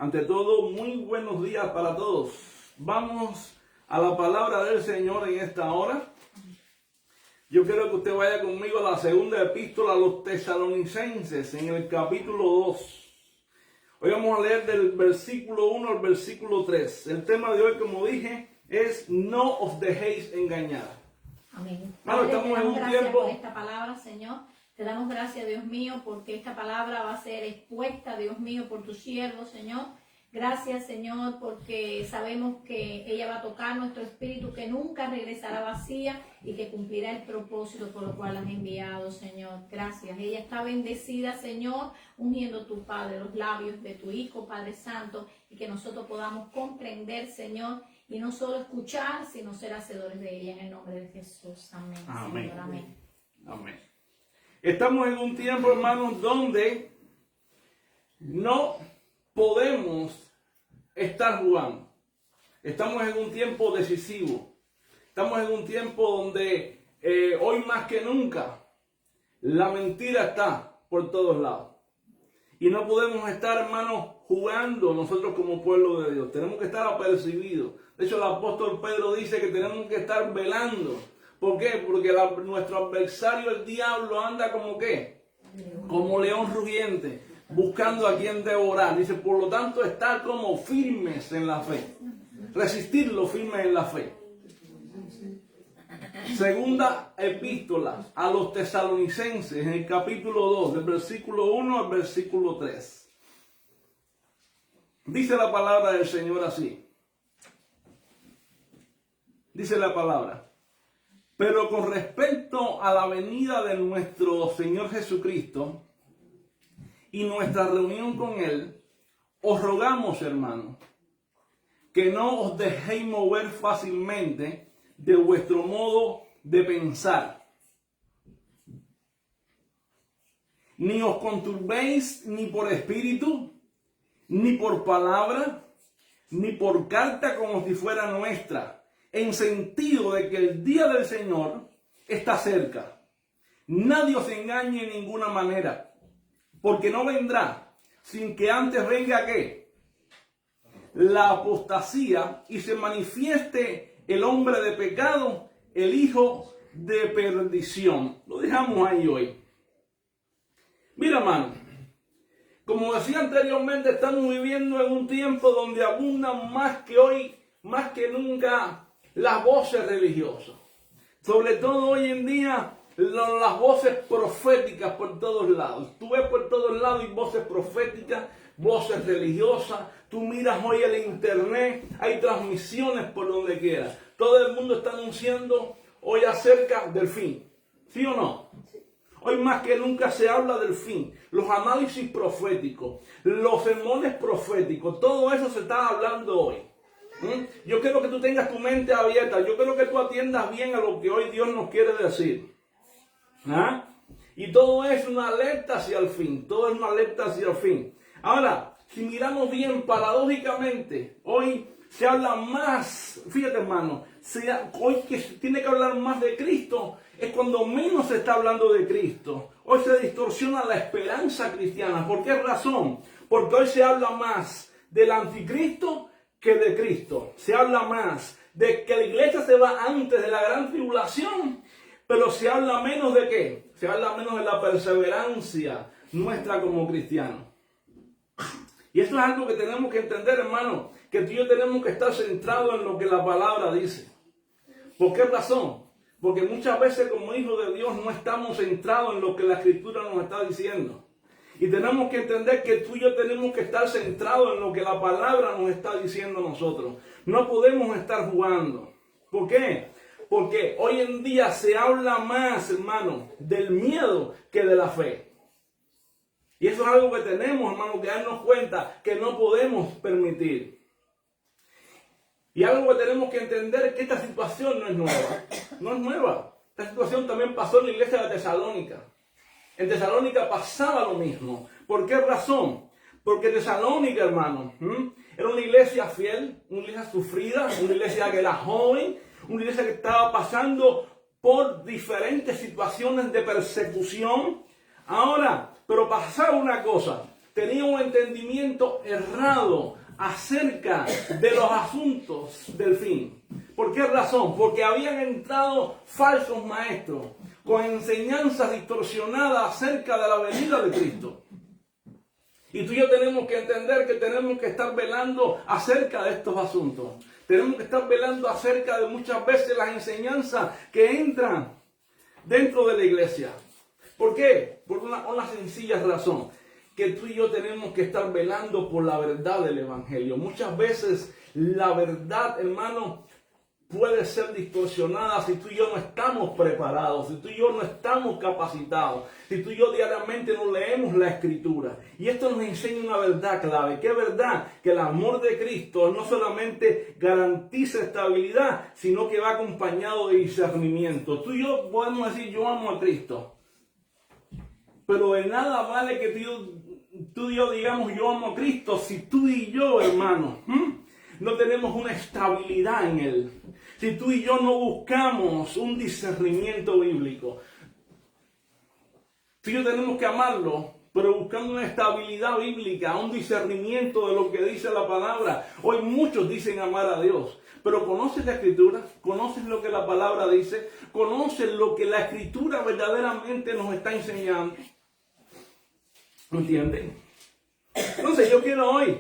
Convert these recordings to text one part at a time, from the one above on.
Ante todo, muy buenos días para todos. Vamos a la palabra del Señor en esta hora. Yo quiero que usted vaya conmigo a la segunda epístola a los tesalonicenses, en el capítulo 2. Hoy vamos a leer del versículo 1 al versículo 3. El tema de hoy, como dije, es no os dejéis engañar. Amén. Bueno, Padre, estamos te en damos un gracias tiempo... por esta palabra, Señor. Te damos gracias, Dios mío, porque esta palabra va a ser expuesta, Dios mío, por tu siervo, Señor. Gracias, Señor, porque sabemos que ella va a tocar nuestro espíritu, que nunca regresará vacía y que cumplirá el propósito por lo cual la has enviado, Señor. Gracias. Ella está bendecida, Señor, ungiendo tu Padre, los labios de tu Hijo, Padre Santo, y que nosotros podamos comprender, Señor, y no solo escuchar, sino ser hacedores de ella, en el nombre de Jesús. Amén. Amén. Señor, amén. Amén. Estamos en un tiempo, hermanos, donde no podemos estar jugando. Estamos en un tiempo decisivo. Estamos en un tiempo donde hoy más que nunca la mentira está por todos lados. Y no podemos estar, hermanos, jugando nosotros como pueblo de Dios. Tenemos que estar apercibidos. De hecho, el apóstol Pedro dice que tenemos que estar velando. ¿Por qué? Porque nuestro adversario, el diablo, anda como ¿qué? Como león rugiente, buscando a quien devorar. Dice, por lo tanto, estar como firmes en la fe. Resistirlo firmes en la fe. Segunda epístola a los tesalonicenses, en el capítulo 2, del versículo 1 al versículo 3. Dice la palabra del Señor así. Dice la palabra. Pero con respecto a la venida de nuestro Señor Jesucristo y nuestra reunión con Él, os rogamos, hermanos, que no os dejéis mover fácilmente de vuestro modo de pensar, ni os conturbéis ni por espíritu, ni por palabra, ni por carta como si fuera nuestra, en sentido de que el día del Señor está cerca. Nadie os engañe en ninguna manera, porque no vendrá sin que antes venga ¿qué? La apostasía y se manifieste el hombre de pecado, el hijo de perdición. Lo dejamos ahí hoy. Mira, hermano, como decía anteriormente, estamos viviendo en un tiempo donde abundan más que hoy, más que nunca, las voces religiosas. Sobre todo hoy en día, las voces proféticas por todos lados. Tú ves por todos lados y voces proféticas, voces religiosas. Tú miras hoy el internet, hay transmisiones por donde quiera. Todo el mundo está anunciando hoy acerca del fin. ¿Sí o no? Hoy más que nunca se habla del fin. Los análisis proféticos, los sermones proféticos, todo eso se está hablando hoy. Yo quiero que tú tengas tu mente abierta. Yo quiero que tú atiendas bien a lo que hoy Dios nos quiere decir. ¿Ah? Y todo es una alerta hacia el fin. Todo es una alerta hacia el fin. Ahora, si miramos bien paradójicamente, hoy se habla más, fíjate hermano, hoy que se tiene que hablar más de Cristo, es cuando menos se está hablando de Cristo. Hoy se distorsiona la esperanza cristiana. ¿Por qué razón? Porque hoy se habla más del anticristo que de Cristo. Se habla más de que la iglesia se va antes de la gran tribulación, pero se habla menos de ¿qué? Se habla menos de la perseverancia nuestra como cristianos. Y esto es algo que tenemos que entender, hermano, que tú y yo tenemos que estar centrados en lo que la palabra dice. ¿Por qué razón? Porque muchas veces como hijos de Dios no estamos centrados en lo que la Escritura nos está diciendo. Y tenemos que entender que tú y yo tenemos que estar centrados en lo que la palabra nos está diciendo a nosotros. No podemos estar jugando. ¿Por qué? Porque hoy en día se habla más, hermano, del miedo que de la fe. Y eso es algo que tenemos, hermano, que darnos cuenta que no podemos permitir. Y algo que tenemos que entender es que esta situación no es nueva. No es nueva. Esta situación también pasó en la iglesia de Tesalónica. En Tesalónica pasaba lo mismo. ¿Por qué razón? Porque Tesalónica, hermano, era una iglesia fiel, una iglesia sufrida, una iglesia que era joven, una iglesia que estaba pasando por diferentes situaciones de persecución. Ahora, pero pasaba una cosa. tenía un entendimiento errado acerca de los asuntos del fin. ¿Por qué razón? Porque habían entrado falsos maestros con enseñanzas distorsionadas acerca de la venida de Cristo. Y tú y yo tenemos que entender que tenemos que estar velando acerca de estos asuntos. Tenemos que estar velando acerca de muchas veces las enseñanzas que entran dentro de la iglesia. ¿Por qué? Por una sencilla razón. Que tú y yo tenemos que estar velando por la verdad del Evangelio. Muchas veces la verdad, hermano, puede ser distorsionada si tú y yo no estamos preparados, si tú y yo no estamos capacitados, si tú y yo diariamente no leemos la Escritura. Y esto nos enseña una verdad clave. ¿Qué verdad? Que el amor de Cristo no solamente garantiza estabilidad, sino que va acompañado de discernimiento. Tú y yo podemos decir, yo amo a Cristo. Pero de nada vale que tú y yo digamos, yo amo a Cristo, si tú y yo, hermano, no tenemos una estabilidad en Él. Si tú y yo no buscamos un discernimiento bíblico. Tú y yo tenemos que amarlo, pero buscando una estabilidad bíblica, un discernimiento de lo que dice la palabra. Hoy muchos dicen amar a Dios, pero ¿conoces la Escritura? ¿Conoces lo que la palabra dice? ¿Conoces lo que la Escritura verdaderamente nos está enseñando? ¿Me entienden? Entonces yo quiero hoy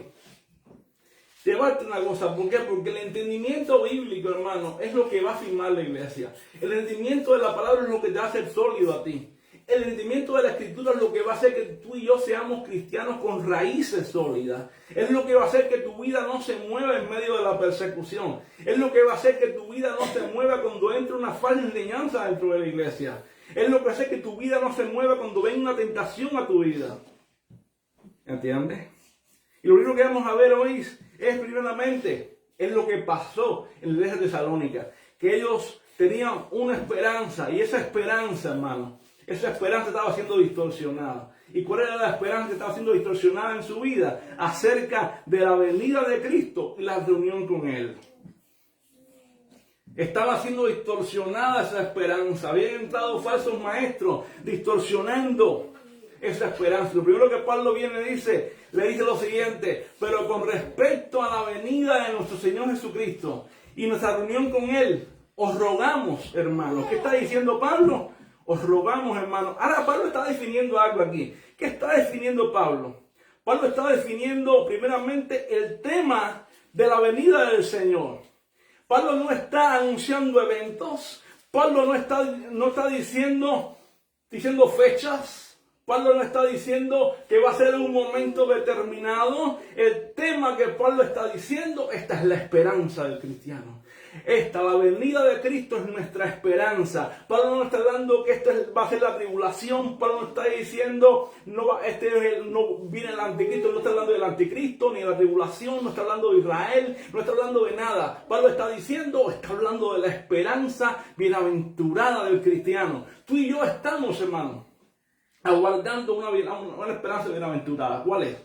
llevarte una cosa. ¿Por qué? Porque el entendimiento bíblico, hermano, es lo que va a firmar la iglesia. El entendimiento de la palabra es lo que te va a hacer sólido a ti. El entendimiento de la Escritura es lo que va a hacer que tú y yo seamos cristianos con raíces sólidas. Es lo que va a hacer que tu vida no se mueva en medio de la persecución. Es lo que va a hacer que tu vida no se mueva cuando entre una falsa enseñanza dentro de la iglesia. Es lo que va a hacer que tu vida no se mueva cuando venga una tentación a tu vida. ¿Entiendes? Y lo único que vamos a ver hoy es primeramente, es lo que pasó en la iglesia de Tesalónica. Que ellos tenían una esperanza, y esa esperanza, hermano, esa esperanza estaba siendo distorsionada. ¿Y cuál era la esperanza que estaba siendo distorsionada en su vida? Acerca de la venida de Cristo y la reunión con Él. Estaba siendo distorsionada esa esperanza. Habían entrado falsos maestros distorsionando esa esperanza. Lo primero que Pablo viene y le dice lo siguiente: pero con respecto a la venida de nuestro Señor Jesucristo y nuestra reunión con Él, os rogamos, hermanos. ¿Qué está diciendo Pablo? Os rogamos, hermanos. Ahora Pablo está definiendo algo aquí. ¿Qué está definiendo Pablo? Pablo está definiendo primeramente el tema de la venida del Señor. Pablo no está anunciando eventos. Pablo no está diciendo fechas. Pablo no está diciendo que va a ser un momento determinado. El tema que Pablo está diciendo, esta es la esperanza del cristiano. La venida de Cristo es nuestra esperanza. Pablo no está hablando que esta va a ser la tribulación. Pablo no está diciendo, no viene el anticristo. No está hablando del anticristo ni de la tribulación. No está hablando de Israel. No está hablando de nada. Pablo está hablando de la esperanza bienaventurada del cristiano. Tú y yo estamos, hermano, aguardando una esperanza bienaventurada. ¿Cuál es?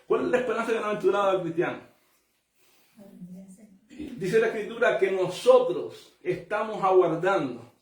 ¿Cuál es la esperanza bienaventurada del cristiano? Dice la Escritura que nosotros estamos aguardando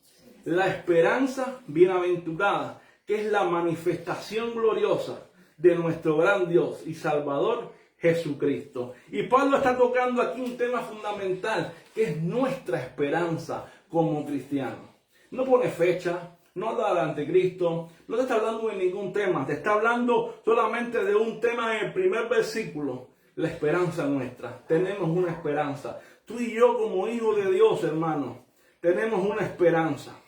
la esperanza bienaventurada, que es la manifestación gloriosa de nuestro gran Dios y Salvador Jesucristo. Y Pablo está tocando aquí un tema fundamental, que es nuestra esperanza como cristianos. No pone fecha, no habla del anticristo, no te está hablando de ningún tema, te está hablando solamente de un tema en el primer versículo, la esperanza nuestra. Tenemos una esperanza. Tú y yo como hijos de Dios, hermano, tenemos una esperanza.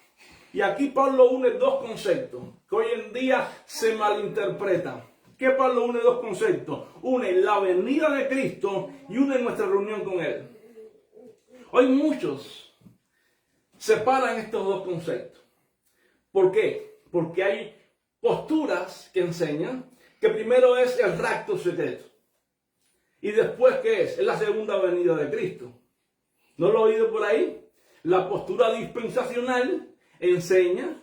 Y aquí Pablo une dos conceptos que hoy en día se malinterpretan. ¿Qué Pablo une dos conceptos? Une la venida de Cristo y une nuestra reunión con Él. Hoy muchos separan estos dos conceptos. ¿Por qué? Porque hay posturas que enseñan que primero es el rapto secreto. Y después, ¿qué es? Es la segunda venida de Cristo. ¿No lo he oído por ahí? La postura dispensacional enseña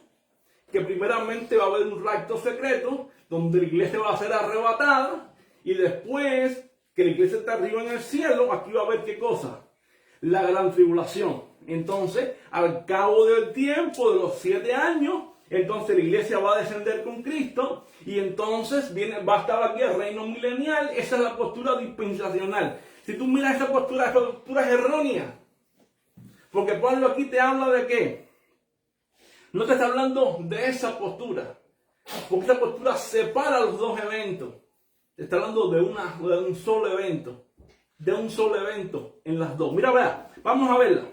que primeramente va a haber un rapto secreto donde la iglesia va a ser arrebatada y después que la iglesia está arriba en el cielo, aquí va a haber ¿qué cosa? La gran tribulación. Entonces, al cabo del tiempo de los 7 años, Entonces la iglesia va a descender con Cristo y entonces va a estar aquí el reino milenial. Esa es la postura dispensacional. Si tú miras esa postura es errónea. Porque Pablo aquí te habla de qué. No te está hablando de esa postura. Porque esa postura separa los dos eventos. Te está hablando de un solo evento. De un solo evento en las dos. Mira, vea, vamos a verla.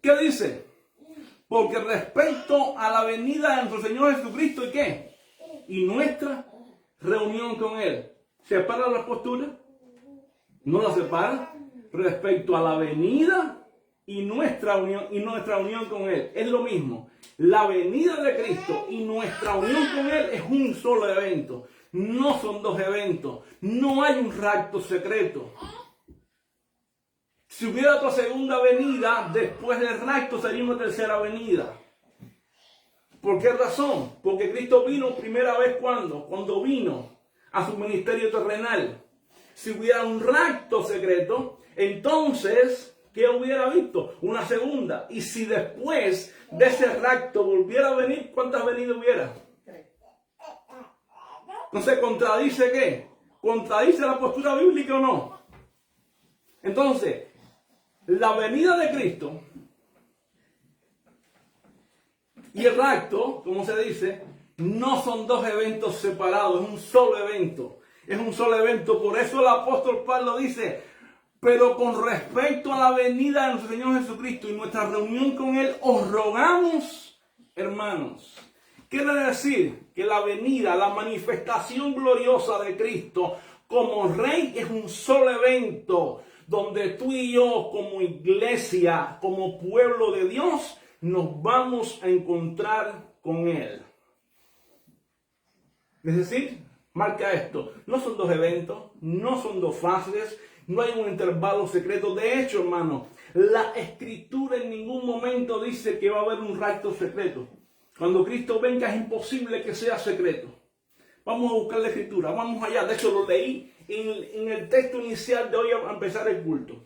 ¿Qué dice? Porque respecto a la venida de nuestro Señor Jesucristo, ¿y qué? Y nuestra reunión con Él. ¿Separa la postura? No la separa. Respecto a la venida y nuestra unión con Él. Es lo mismo. La venida de Cristo y nuestra unión con Él es un solo evento. No son dos eventos. No hay un rapto secreto. Si hubiera otra segunda venida, después del rapto sería una tercera venida. ¿Por qué razón? Porque Cristo vino primera vez cuando vino a su ministerio terrenal. Si hubiera un rapto secreto, entonces, ¿qué hubiera visto? Una segunda. Y si después de ese rapto volviera a venir, ¿cuántas venidas hubiera? Entonces, ¿contradice qué? ¿Contradice la postura bíblica o no? Entonces, la venida de Cristo y el rapto, como se dice, no son dos eventos separados, es un solo evento. Es un solo evento. Por eso el apóstol Pablo dice, pero con respecto a la venida de nuestro Señor Jesucristo y nuestra reunión con Él, os rogamos, hermanos. Quiere decir que la venida, la manifestación gloriosa de Cristo como Rey es un solo evento, donde tú y yo como iglesia, como pueblo de Dios, nos vamos a encontrar con Él. Es decir, marca esto, no son dos eventos, no son dos fases, no hay un intervalo secreto. De hecho, hermano, la Escritura en ningún momento dice que va a haber un rapto secreto. Cuando Cristo venga es imposible que sea secreto. Vamos a buscar la Escritura, vamos allá. De hecho, lo leí en el texto inicial de hoy a empezar el culto.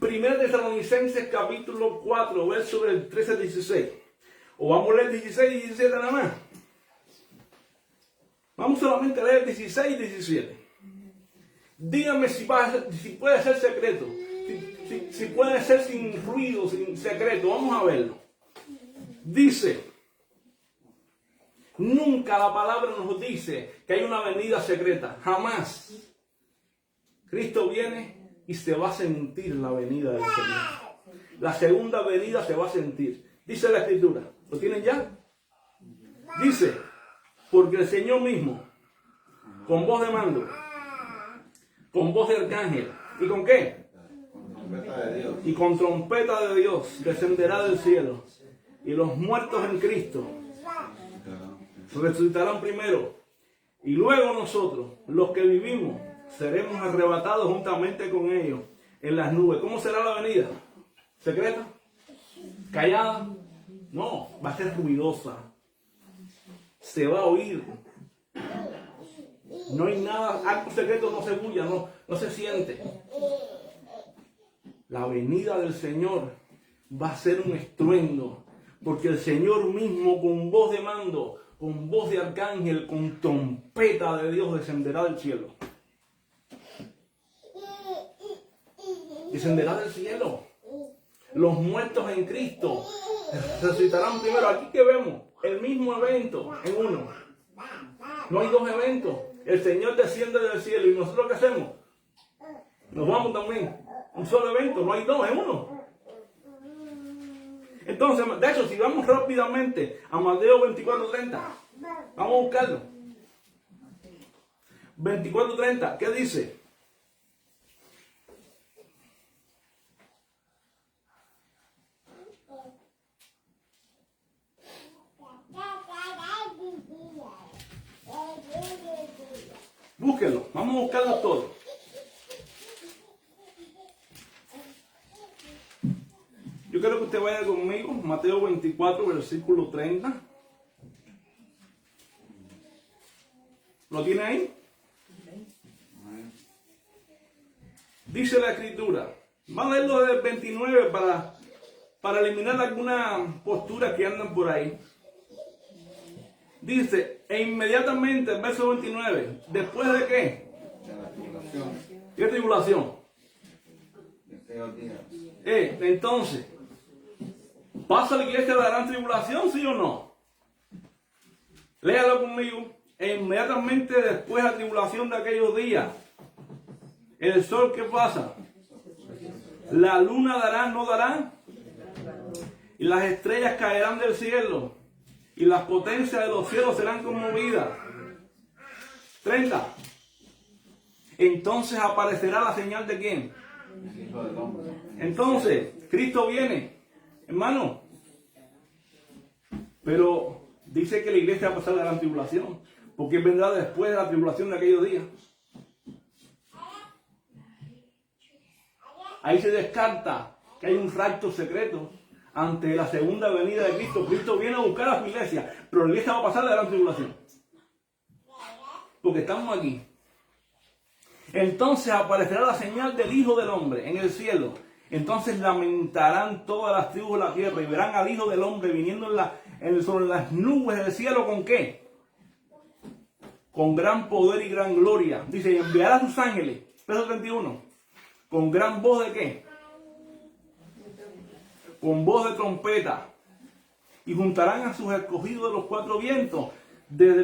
1 Tesalonicenses capítulo 4, versos del 13 al 16. O vamos a leer 16 y 17 nada más. Vamos solamente a leer 16 y 17. Dígame si puede ser secreto. Si puede ser sin ruido, sin secreto. Vamos a verlo. Dice, nunca la palabra nos dice que hay una venida secreta. Jamás. Cristo viene y se va a sentir la venida del Señor. La segunda venida se va a sentir. Dice la Escritura. ¿Lo tienen ya? Dice, porque el Señor mismo, con voz de mando, con voz de arcángel, ¿y con qué? Y con trompeta de Dios descenderá del cielo, y los muertos en Cristo resucitarán primero, y luego nosotros, los que vivimos, seremos arrebatados juntamente con ellos en las nubes. ¿Cómo será la venida? ¿Secreta? ¿Callada? No, va a ser ruidosa. Se va a oír. No hay nada, algo secreto no se bulla, no se siente. La venida del Señor va a ser un estruendo, porque el Señor mismo con voz de mando, con voz de arcángel, con trompeta de Dios descenderá del cielo. Descenderá del cielo. Los muertos en Cristo resucitarán primero. Aquí que vemos el mismo evento en uno. No hay dos eventos. El Señor desciende del cielo y nosotros ¿qué hacemos? Nos vamos también. Un solo evento, no hay dos, es uno. Entonces, de hecho, si vamos rápidamente a Mateo 24:30, vamos a buscarlo. 24:30, ¿qué dice? Búsquenlo, vamos a buscarlo todo. Yo quiero que usted vaya conmigo, Mateo 24, versículo 30. ¿Lo tiene ahí? Dice la Escritura. Vamos a leerlo desde el 29 para para eliminar alguna postura que andan por ahí. Dice, e inmediatamente, el verso 29, ¿después de qué? De la tribulación. ¿Qué tribulación? De feos días. Entonces, ¿pasa la iglesia la gran tribulación, sí o no? Léalo conmigo. E inmediatamente después de la tribulación de aquellos días, el sol, ¿qué pasa? La luna dará, no dará, y las estrellas caerán del cielo, y las potencias de los cielos serán conmovidas. 30. Entonces aparecerá la señal de ¿quién? El Hijo del Hombre. Entonces, Cristo viene, hermano. Pero dice que la iglesia va a pasar la gran tribulación, porque vendrá después de la tribulación de aquellos días. Ahí se descarta que hay un rapto secreto ante la segunda venida de Cristo. Cristo viene a buscar a su iglesia, pero la iglesia va a pasar la gran tribulación, porque estamos aquí. Entonces aparecerá la señal del Hijo del Hombre en el cielo. Entonces lamentarán todas las tribus de la tierra y verán al Hijo del Hombre viniendo sobre las nubes del cielo. ¿Con qué? Con gran poder y gran gloria. Dice, y enviará a sus ángeles. Verso 31. ¿Con gran voz de qué? Con voz de trompeta. Y juntarán a sus escogidos de los cuatro vientos, desde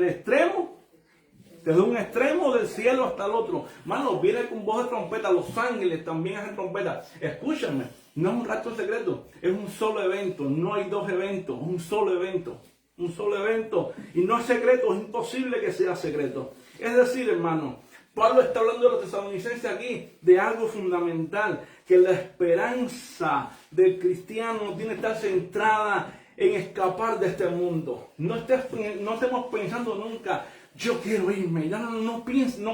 un extremo del cielo hasta el otro. Mano, viene con voz de trompeta. Los ángeles también hacen trompeta. Escúchame, no es un rapto secreto, es un solo evento. No hay dos eventos, un solo evento. Un solo evento. Y no es secreto, es imposible que sea secreto. Es decir, hermano, Pablo está hablando de los tesalonicenses aquí de algo fundamental, que la esperanza del cristiano tiene que estar centrada en escapar de este mundo. No estemos pensando nunca, yo quiero irme. No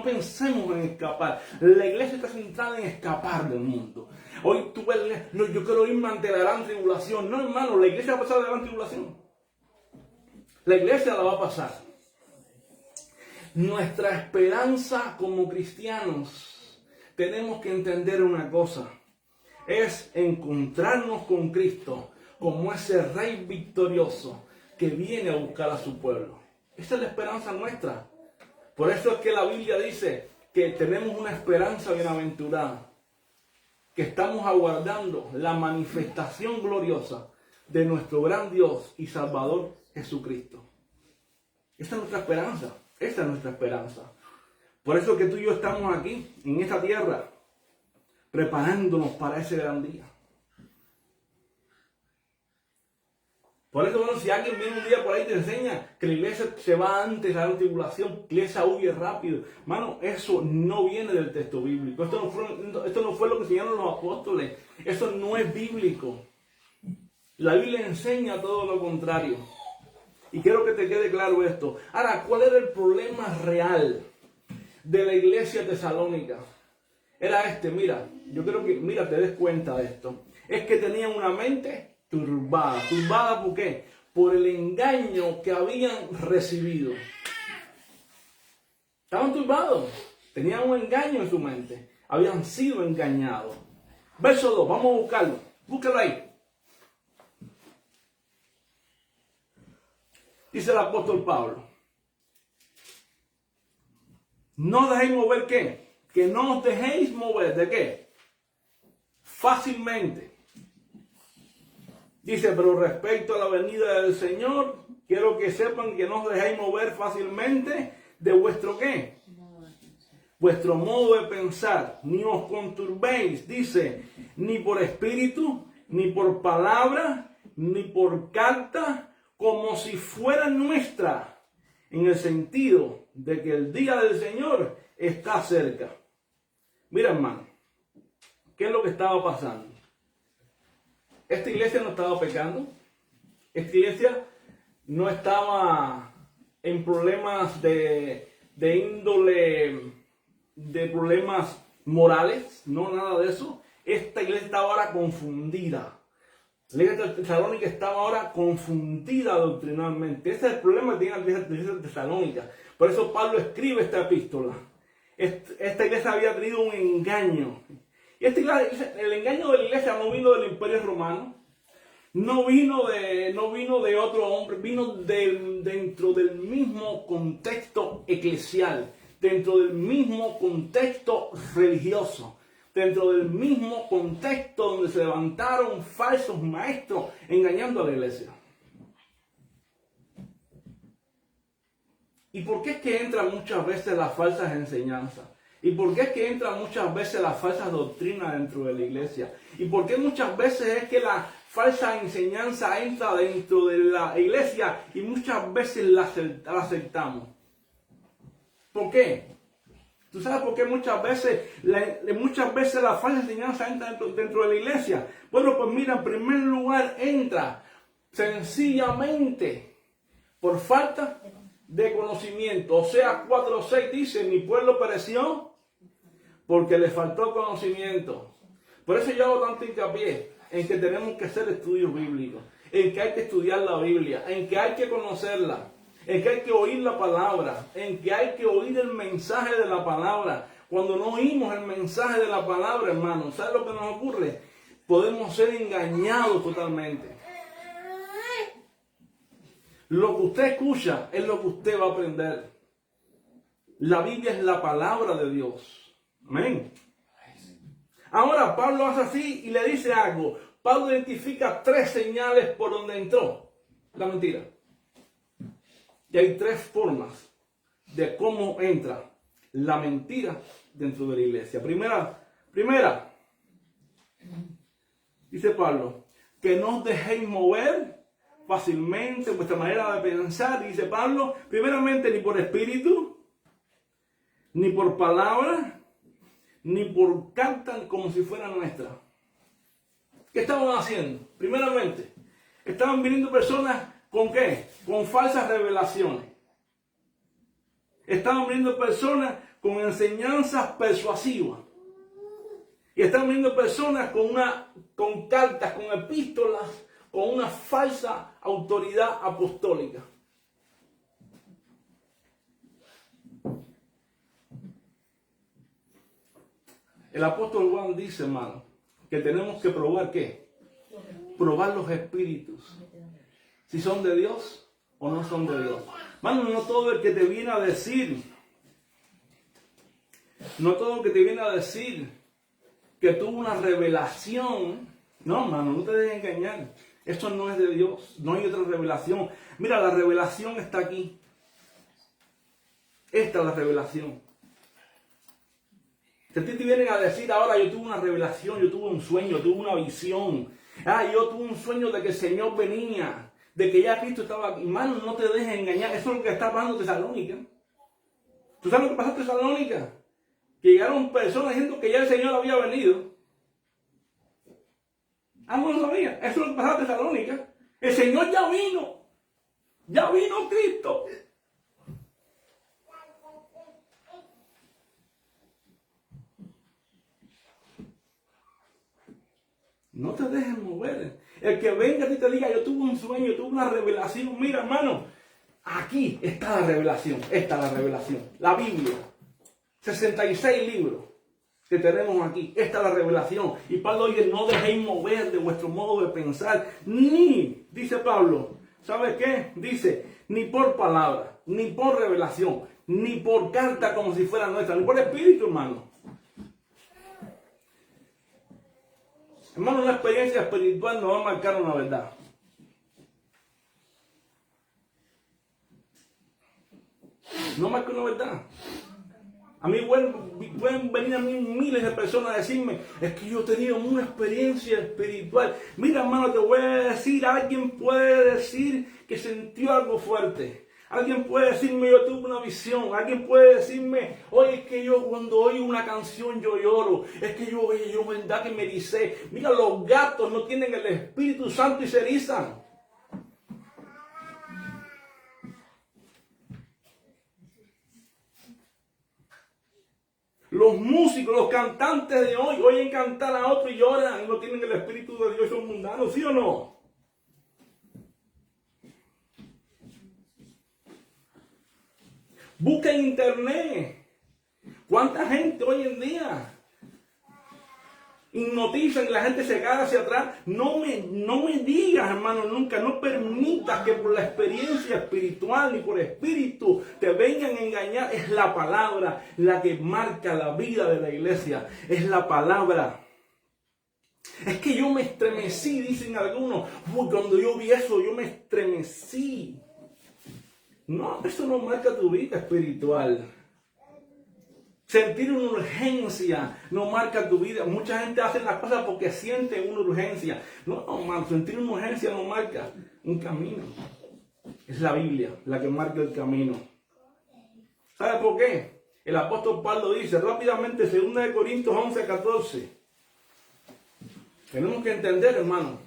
pensemos en escapar. La iglesia está centrada en escapar del mundo. Hoy tú ves, no, yo quiero irme ante la gran tribulación. No, hermano, la iglesia va a pasar la gran tribulación. La iglesia la va a pasar. Nuestra esperanza como cristianos, tenemos que entender una cosa, es encontrarnos con Cristo como ese Rey victorioso que viene a buscar a su pueblo. Esa es la esperanza nuestra. Por eso es que la Biblia dice que tenemos una esperanza bienaventurada, que estamos aguardando la manifestación gloriosa de nuestro gran Dios y Salvador Jesucristo. Esa es nuestra esperanza. Esa es nuestra esperanza. Por eso es que tú y yo estamos aquí, en esta tierra, preparándonos para ese gran día. Por eso, bueno, si alguien viene un día por ahí y te enseña que la iglesia se va antes de la gran tribulación, la iglesia huye rápido. Hermano, eso no viene del texto bíblico. Esto no fue lo que enseñaron los apóstoles. Eso no es bíblico. La Biblia enseña todo lo contrario. Y quiero que te quede claro esto. Ahora, ¿cuál era el problema real de la iglesia tesalónica? Era este, mira, yo creo que, mira, te des cuenta de esto. Es que tenían una mente turbada. ¿Turbada por qué? Por el engaño que habían recibido. Estaban turbados. Tenían un engaño en su mente. Habían sido engañados. Verso 2, vamos a buscarlo. Búscalo ahí. Dice el apóstol Pablo, no dejéis mover ¿qué? Que no os dejéis mover ¿de qué? Fácilmente. Dice, pero respecto a la venida del Señor, quiero que sepan que no os dejéis mover fácilmente de vuestro ¿qué? Vuestro modo de pensar, ni os conturbéis, dice, ni por espíritu, ni por palabra, ni por carta, como si fuera nuestra, en el sentido de que el día del Señor está cerca. Mira, hermano, ¿qué es lo que estaba pasando? Esta iglesia no estaba pecando. Esta iglesia no estaba en problemas de índole, de problemas morales, no nada de eso. Esta iglesia estaba ahora confundida. La iglesia tesalónica estaba ahora confundida doctrinalmente. Ese es el problema que tiene la iglesia tesalónica. Por eso Pablo escribe esta epístola. Esta iglesia había tenido un engaño. Y el engaño de la iglesia no vino del Imperio Romano. no vino de otro hombre, vino dentro del mismo contexto eclesial, dentro del mismo contexto religioso, dentro del mismo contexto donde se levantaron falsos maestros engañando a la iglesia. ¿Y por qué es que entran muchas veces las falsas enseñanzas? ¿Y por qué es que entran muchas veces las falsas doctrinas dentro de la iglesia? ¿Y por qué muchas veces es que la falsa enseñanza entra dentro de la iglesia y muchas veces la aceptamos? ¿Por qué? ¿Tú sabes por qué muchas veces la falsa enseñanza entra dentro de la iglesia? Bueno, pues mira, en primer lugar entra sencillamente por falta de conocimiento. Oseas 4:6 dice, mi pueblo pereció porque le faltó conocimiento. Por eso yo hago tanto hincapié en que tenemos que hacer estudios bíblicos, en que hay que estudiar la Biblia, en que hay que conocerla, en que hay que oír la palabra, en que hay que oír el mensaje de la palabra. Cuando no oímos el mensaje de la palabra, hermano, ¿sabes lo que nos ocurre? Podemos ser engañados totalmente. Lo que usted escucha es lo que usted va a aprender. La Biblia es la palabra de Dios. Amén. Ahora Pablo hace así y le dice algo. Pablo identifica 3 señales por donde entró la mentira. Y hay 3 formas de cómo entra la mentira dentro de la iglesia. Primera, dice Pablo, que no os dejéis mover fácilmente vuestra manera de pensar. Dice Pablo, primeramente ni por espíritu, ni por palabra, ni por carta como si fuera nuestra. ¿Qué estaban haciendo? Primeramente, estaban viniendo personas ¿con qué? Con falsas revelaciones. Estaban viniendo personas con enseñanzas persuasivas. Y estaban viniendo personas con cartas, con epístolas, con una falsa autoridad apostólica. El apóstol Juan dice, hermano, que tenemos que probar ¿qué? Probar los espíritus. Si son de Dios o no son de Dios. Hermano, no todo el que te viene a decir, que tuvo una revelación, no, hermano, no te dejes engañar. Esto no es de Dios, no hay otra revelación. Mira, la revelación está aquí. Esta es la revelación. Si a ti te vienen a decir ahora, yo tuve una revelación, yo tuve un sueño, tuve una visión. Yo tuve un sueño de que el Señor venía, de que ya Cristo estaba aquí. Hermano, no te dejes engañar. Eso es lo que está pasando en Tesalónica. ¿Tú sabes lo que pasó en Tesalónica? Que llegaron personas diciendo que ya el Señor había venido. No lo sabía. Eso es lo que pasó en Tesalónica. El Señor ya vino. Ya vino Cristo. No te dejes mover. El que venga y te diga, yo tuve un sueño, tuve una revelación. Mira, hermano, aquí está la revelación. Esta es la revelación. La Biblia. 66 libros que tenemos aquí. Esta es la revelación. Y Pablo dice, no dejéis mover de vuestro modo de pensar. Ni, dice Pablo, ¿sabes qué? Dice, ni por palabra, ni por revelación, ni por carta como si fuera nuestra, ni por espíritu, hermano. Hermano, una experiencia espiritual nos va a marcar una verdad. No marca una verdad. A mí pueden venir a mí miles de personas a decirme, es que yo he tenido una experiencia espiritual. Mira, hermano, te voy a decir, alguien puede decir que sintió algo fuerte. Alguien puede decirme, yo tuve una visión. Alguien puede decirme, oye, es que yo cuando oigo una canción yo lloro. Es que yo verdad que me ericé. Mira, los gatos no tienen el Espíritu Santo y se erizan. Los músicos, los cantantes de hoy, oyen cantar a otro y lloran y no tienen el Espíritu de Dios, son mundanos, ¿sí o no? Busca en internet. ¿Cuánta gente hoy en día hipnotizan y la gente se cae hacia atrás. No me digas, hermano, nunca, no permitas que por la experiencia espiritual ni por espíritu te vengan a engañar. Es la palabra la que marca la vida de la iglesia. Es la palabra. Es que yo me estremecí, dicen algunos. Uy, cuando yo vi eso, yo me estremecí. No, eso no marca tu vida espiritual. Sentir una urgencia no marca tu vida. Mucha gente hace las cosas porque siente una urgencia. No, hermano, sentir una urgencia no marca un camino. Es la Biblia la que marca el camino. ¿Sabe por qué? El apóstol Pablo dice rápidamente, 2 Corintios 11, 14. Tenemos que entender, hermano,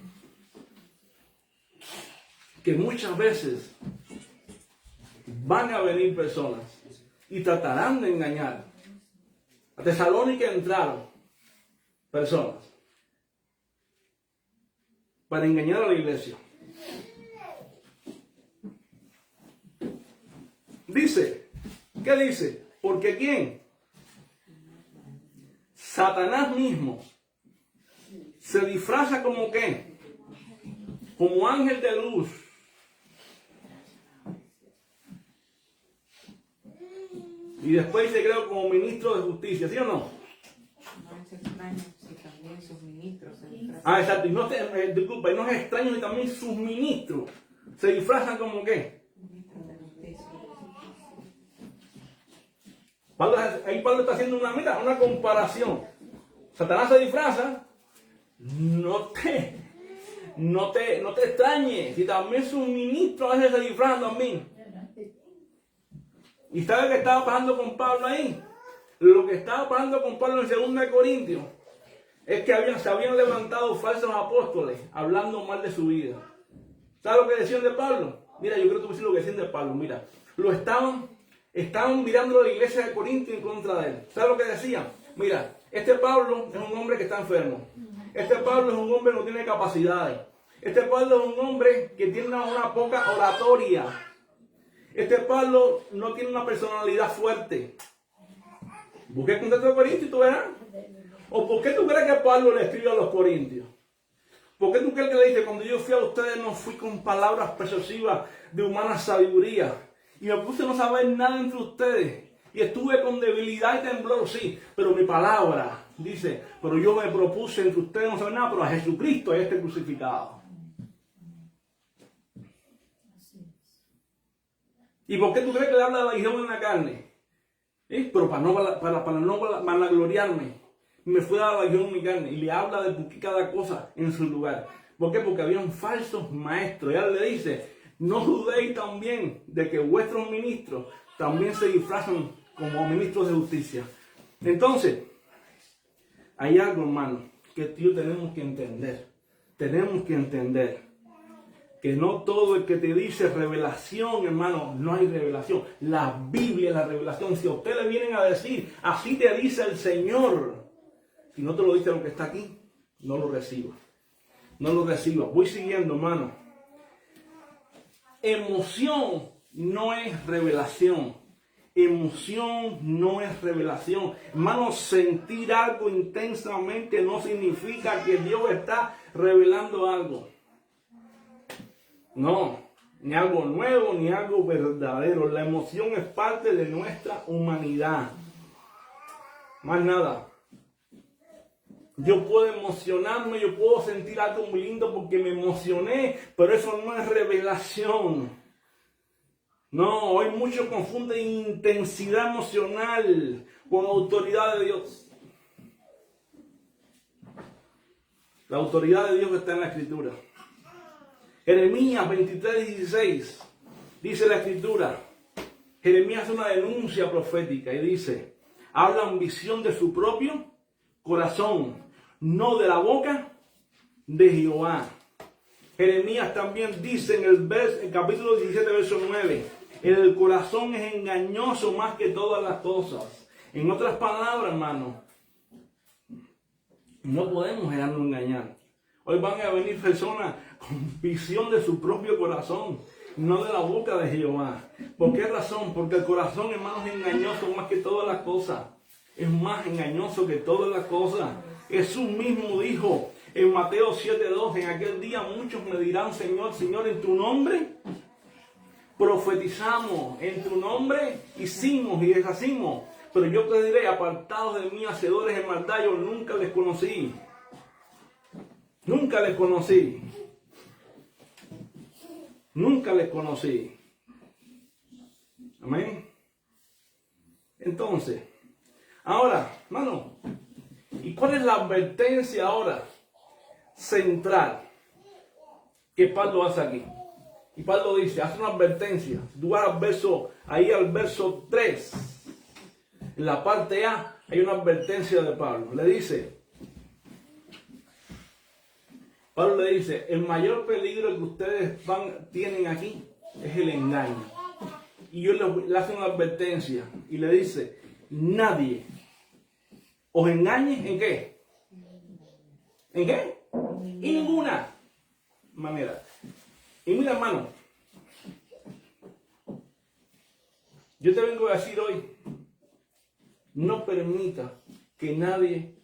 que muchas veces van a venir personas y tratarán de engañar. A Tesalónica entraron personas para engañar a la iglesia. Dice, ¿qué dice? Porque ¿quién? Satanás mismo se disfraza como ¿qué? Como ángel de luz. Y después se creó como ministro de justicia, ¿sí o no? No es extraño si también sus ministros se disfrazan. Ah, exacto. Y no disculpa, y no es extraño si también sus ministros se disfrazan como ¿qué? Ministros de justicia. Ahí Pablo está haciendo una comparación. Satanás se disfraza. No te extrañes si también sus ministros a veces se disfrazan también. ¿Y sabe qué estaba pasando con Pablo ahí? Lo que estaba pasando con Pablo en 2 Corintios es que se habían levantado falsos apóstoles hablando mal de su vida. ¿Sabe lo que decían de Pablo? Mira, yo creo que tú decir lo que decían de Pablo. Mira, estaban mirando a la iglesia de Corinto en contra de él. ¿Sabe lo que decían? Mira, este Pablo es un hombre que está enfermo. Este Pablo es un hombre que no tiene capacidades. Este Pablo es un hombre que tiene una poca oratoria. Este Pablo no tiene una personalidad fuerte. Busque el contexto de Corintios y tú verás. ¿O por qué tú crees que Pablo le escribe a los corintios? ¿Por qué tú crees que le dice, cuando yo fui a ustedes no fui con palabras persuasivas de humana sabiduría? Y me puse a no saber nada entre ustedes. Y estuve con debilidad y temblor, sí. Pero mi palabra, dice, pero yo me propuse entre ustedes no saber nada, pero a Jesucristo es este crucificado. ¿Y por qué tú crees que le habla de la aguijón en la carne? Pero para no vanagloriarme, me fue a dar la aguijón en mi carne. Y le habla de cada cosa en su lugar. ¿Por qué? Porque habían falsos maestros. Y él le dice, no dudéis también de que vuestros ministros también se disfrazan como ministros de justicia. Entonces, hay algo, hermano, que tú tenemos que entender. Tenemos que entender que no todo el que te dice revelación, hermano, no hay revelación. La Biblia es la revelación. Si a usted le vienen a decir, así te dice el Señor, si no te lo dice lo que está aquí, no lo reciba. No lo reciba. Voy siguiendo, hermano. Emoción no es revelación. Emoción no es revelación. Hermano, sentir algo intensamente no significa que Dios está revelando algo. No, ni algo nuevo, ni algo verdadero. La emoción es parte de nuestra humanidad. Más nada. Yo puedo emocionarme, yo puedo sentir algo muy lindo porque me emocioné, pero eso no es revelación. No, hoy muchos confunden intensidad emocional con autoridad de Dios. La autoridad de Dios está en la Escritura. Jeremías 23:16 dice la Escritura. Jeremías hace una denuncia profética y dice, hablan visión de su propio corazón, no de la boca de Jehová. Jeremías también dice en el capítulo 17, verso 9, el corazón es engañoso más que todas las cosas. En otras palabras, hermano, no podemos dejarnos engañar. Hoy van a venir personas con visión de su propio corazón, no de la boca de Jehová. ¿Por qué razón? Porque el corazón, hermano, es engañoso más que todas las cosas. Es más engañoso que todas las cosas. Jesús mismo dijo en Mateo 7:2, en aquel día muchos me dirán, Señor, Señor, en tu nombre profetizamos, en tu nombre hicimos y deshacimos. Pero yo te diré, apartados de mí, hacedores de maldad, yo nunca les conocí. Nunca les conocí. Nunca les conocí. Amén. Entonces, ahora, hermano, ¿y cuál es la advertencia ahora central que Pablo hace aquí? Y Pablo dice, hace una advertencia. Tú vas al verso 3. En la parte A hay una advertencia de Pablo. Pablo le dice, el mayor peligro que ustedes tienen aquí es el engaño. Y yo le hace una advertencia y le dice, nadie os engañe ¿en qué? ¿En qué? En ninguna manera. Y mira, hermano, yo te vengo a decir hoy, no permita que nadie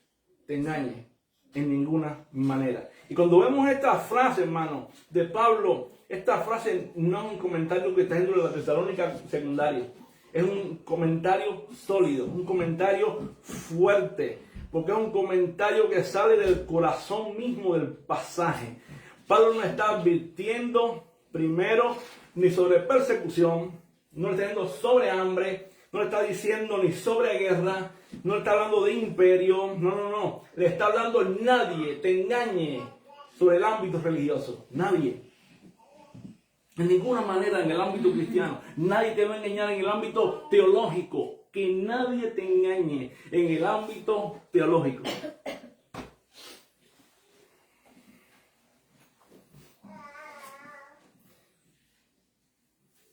te engañe en ninguna manera. Y cuando vemos esta frase, hermano, de Pablo, esta frase no es un comentario que está dentro de la Tesalónica secundaria. Es un comentario sólido, un comentario fuerte, porque es un comentario que sale del corazón mismo del pasaje. Pablo no está advirtiendo primero ni sobre persecución, no le está diciendo sobre hambre, no le está diciendo ni sobre guerra, no le está hablando de imperio, no. Le está hablando nadie te engañe sobre el ámbito religioso, nadie. En ninguna manera en el ámbito cristiano, nadie te va a engañar en el ámbito teológico, que nadie te engañe en el ámbito teológico.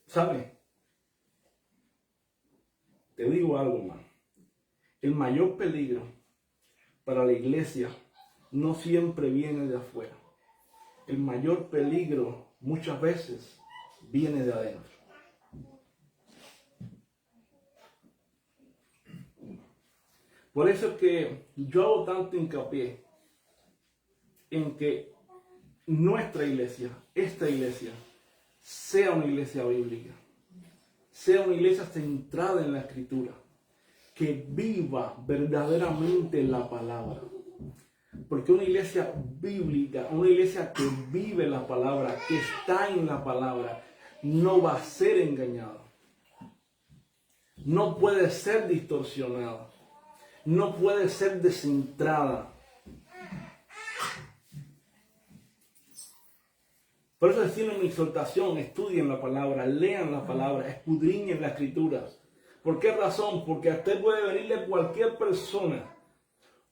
¿Sabe? Te digo algo, hermano. El mayor peligro para la iglesia no siempre viene de afuera. El mayor peligro muchas veces viene de adentro. Por eso es que yo hago tanto hincapié en que nuestra iglesia, esta iglesia, sea una iglesia bíblica, sea una iglesia centrada en la Escritura, que viva verdaderamente la palabra. Porque una iglesia bíblica, una iglesia que vive la palabra, que está en la palabra, no va a ser engañada. No puede ser distorsionada. No puede ser descentrada. Por eso decía en mi exhortación, estudien la palabra, lean la palabra, escudriñen la Escritura. ¿Por qué razón? Porque a usted puede venirle cualquier persona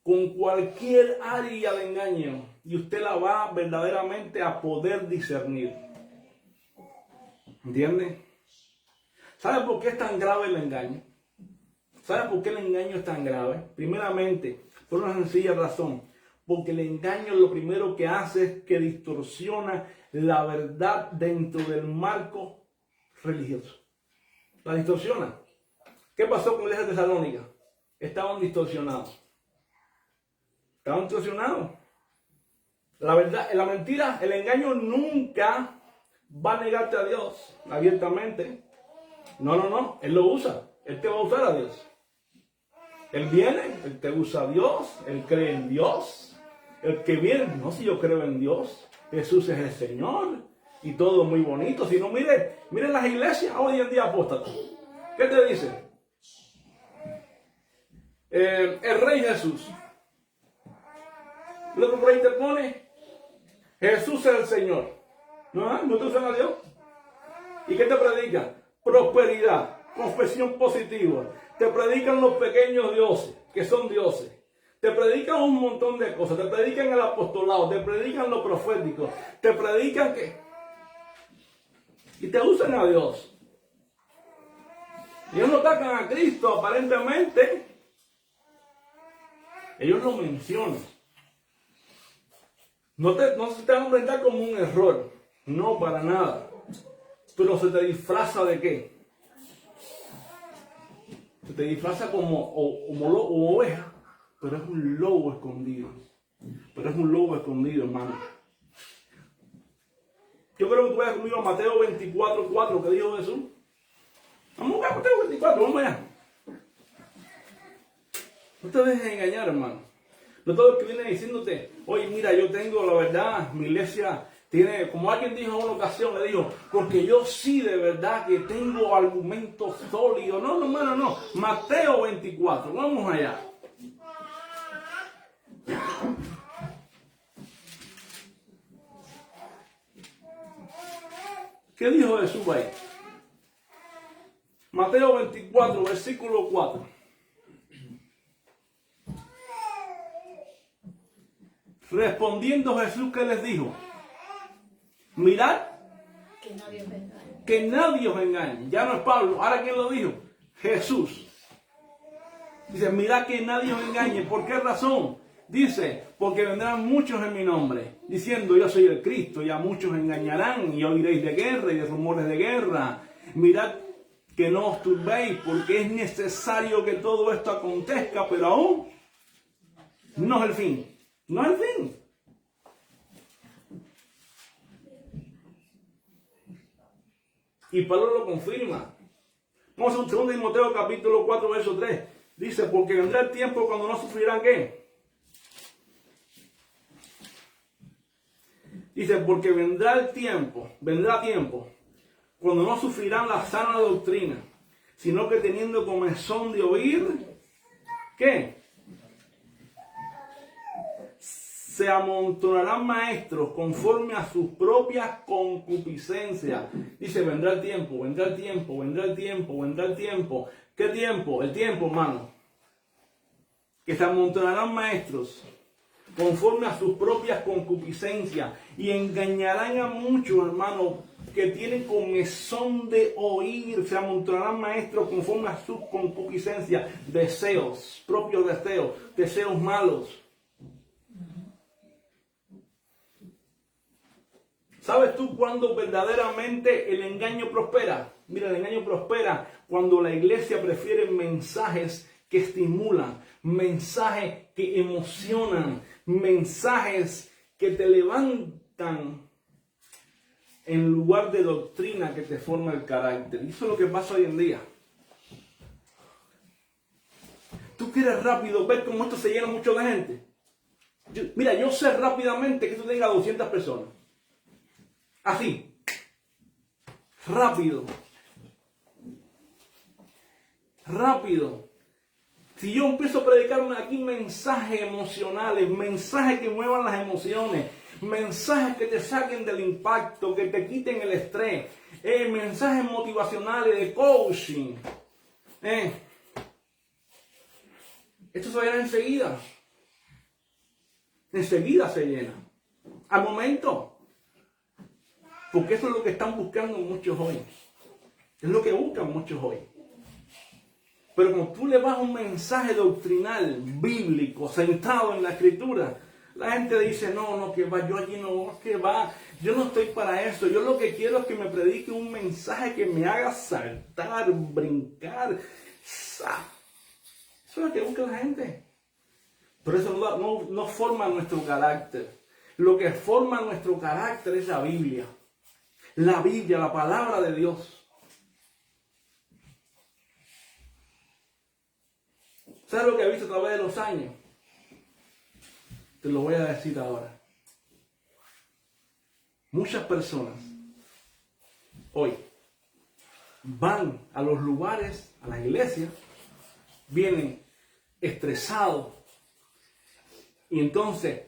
con cualquier área de engaño y usted la va verdaderamente a poder discernir. ¿Entiende? ¿Sabe por qué es tan grave el engaño? ¿Sabe por qué el engaño es tan grave? Primeramente, por una sencilla razón. Porque el engaño lo primero que hace es que distorsiona la verdad dentro del marco religioso. La distorsiona. ¿Qué pasó con la iglesia de Tesalónica? Estaban distorsionados. Estaban distorsionados. La verdad, la mentira, el engaño nunca va a negarte a Dios abiertamente. No. Él lo usa. Él te va a usar a Dios. Él viene, él te usa a Dios, él cree en Dios. El que viene, no, si yo creo en Dios, Jesús es el Señor y todo muy bonito. Si no, mire las iglesias hoy en día apóstatas. ¿Qué te dice? El Rey Jesús. Luego por ahí te pone Jesús es el Señor. ¿No te usan a Dios? ¿Y qué te predican? Prosperidad, confesión positiva. Te predican los pequeños dioses, que son dioses. Te predican un montón de cosas. Te predican el apostolado, te predican lo profético. Te predican que... Y te usan a Dios. Ellos no atacan a Cristo, aparentemente. Ellos lo mencionan. No se te van a enfrentar como un error. No, para nada. Pero se te disfraza de qué? Se te disfraza como oveja pero es un lobo escondido. Pero es un lobo escondido, hermano. Yo creo que tú vayas conmigo a Mateo 24:4, que dijo Jesús. Vamos a Mateo 24, vamos allá. No te dejes engañar, hermano. No todo el que viene diciéndote, oye, mira, yo tengo la verdad, mi iglesia tiene, como alguien dijo en una ocasión, le dijo, porque yo sí de verdad que tengo argumentos sólidos. No, hermano, no. Mateo 24, vamos allá. ¿Qué dijo Jesús ahí? Mateo 24, versículo 4. Respondiendo Jesús, ¿qué les dijo? Mirad que nadie os engañe. Ya no es Pablo. ¿Ahora quién lo dijo? Jesús. Dice, mirad que nadie os engañe. ¿Por qué razón? Dice, porque vendrán muchos en mi nombre, diciendo yo soy el Cristo, y a muchos engañarán, y oiréis de guerra y de rumores de guerra. Mirad que no os turbéis, porque es necesario que todo esto acontezca, pero aún no es el fin. No es el fin. Y Pablo lo confirma. Vamos a un 2 Timoteo capítulo 4, verso 3. Dice, porque vendrá el tiempo cuando no sufrirán ¿qué? Dice, porque vendrá tiempo, cuando no sufrirán la sana doctrina, sino que teniendo comezón de oír, ¿qué? Se amontonarán maestros conforme a sus propias concupiscencias. Dice, vendrá el tiempo, vendrá el tiempo, vendrá el tiempo, vendrá el tiempo. ¿Qué tiempo? El tiempo, hermano. Que se amontonarán maestros conforme a sus propias concupiscencias, y engañarán a muchos, hermanos, que tienen comezón de oír. Se amontonarán maestros conforme a sus concupiscencias, deseos, propios deseos, deseos malos. ¿Sabes tú cuándo verdaderamente el engaño prospera? Mira, el engaño prospera cuando la iglesia prefiere mensajes que estimulan, mensajes que emocionan, mensajes que te levantan en lugar de doctrina que te forma el carácter. Y eso es lo que pasa hoy en día. Tú quieres rápido ver cómo esto se llena mucho de gente. Mira, yo sé rápidamente que esto tenga 200 personas. Así. Rápido. Rápido. Si yo empiezo a predicar aquí mensajes emocionales, mensajes que muevan las emociones, mensajes que te saquen del impacto, que te quiten el estrés, mensajes motivacionales de coaching, esto se llena enseguida. Enseguida se llena. Al momento. Porque eso es lo que están buscando muchos hoy. Es lo que buscan muchos hoy. Pero como tú le vas un mensaje doctrinal, bíblico, centrado en la escritura, la gente dice, no, que va, yo allí no, que va, yo no estoy para eso. Yo lo que quiero es que me predique un mensaje que me haga saltar, brincar. Eso es lo que busca la gente. Pero eso no forma nuestro carácter. Lo que forma nuestro carácter es la Biblia. La Biblia, la palabra de Dios. ¿Sabes lo que he visto a través de los años? Te lo voy a decir ahora. Muchas personas hoy van a los lugares, a las iglesias, vienen estresados, y entonces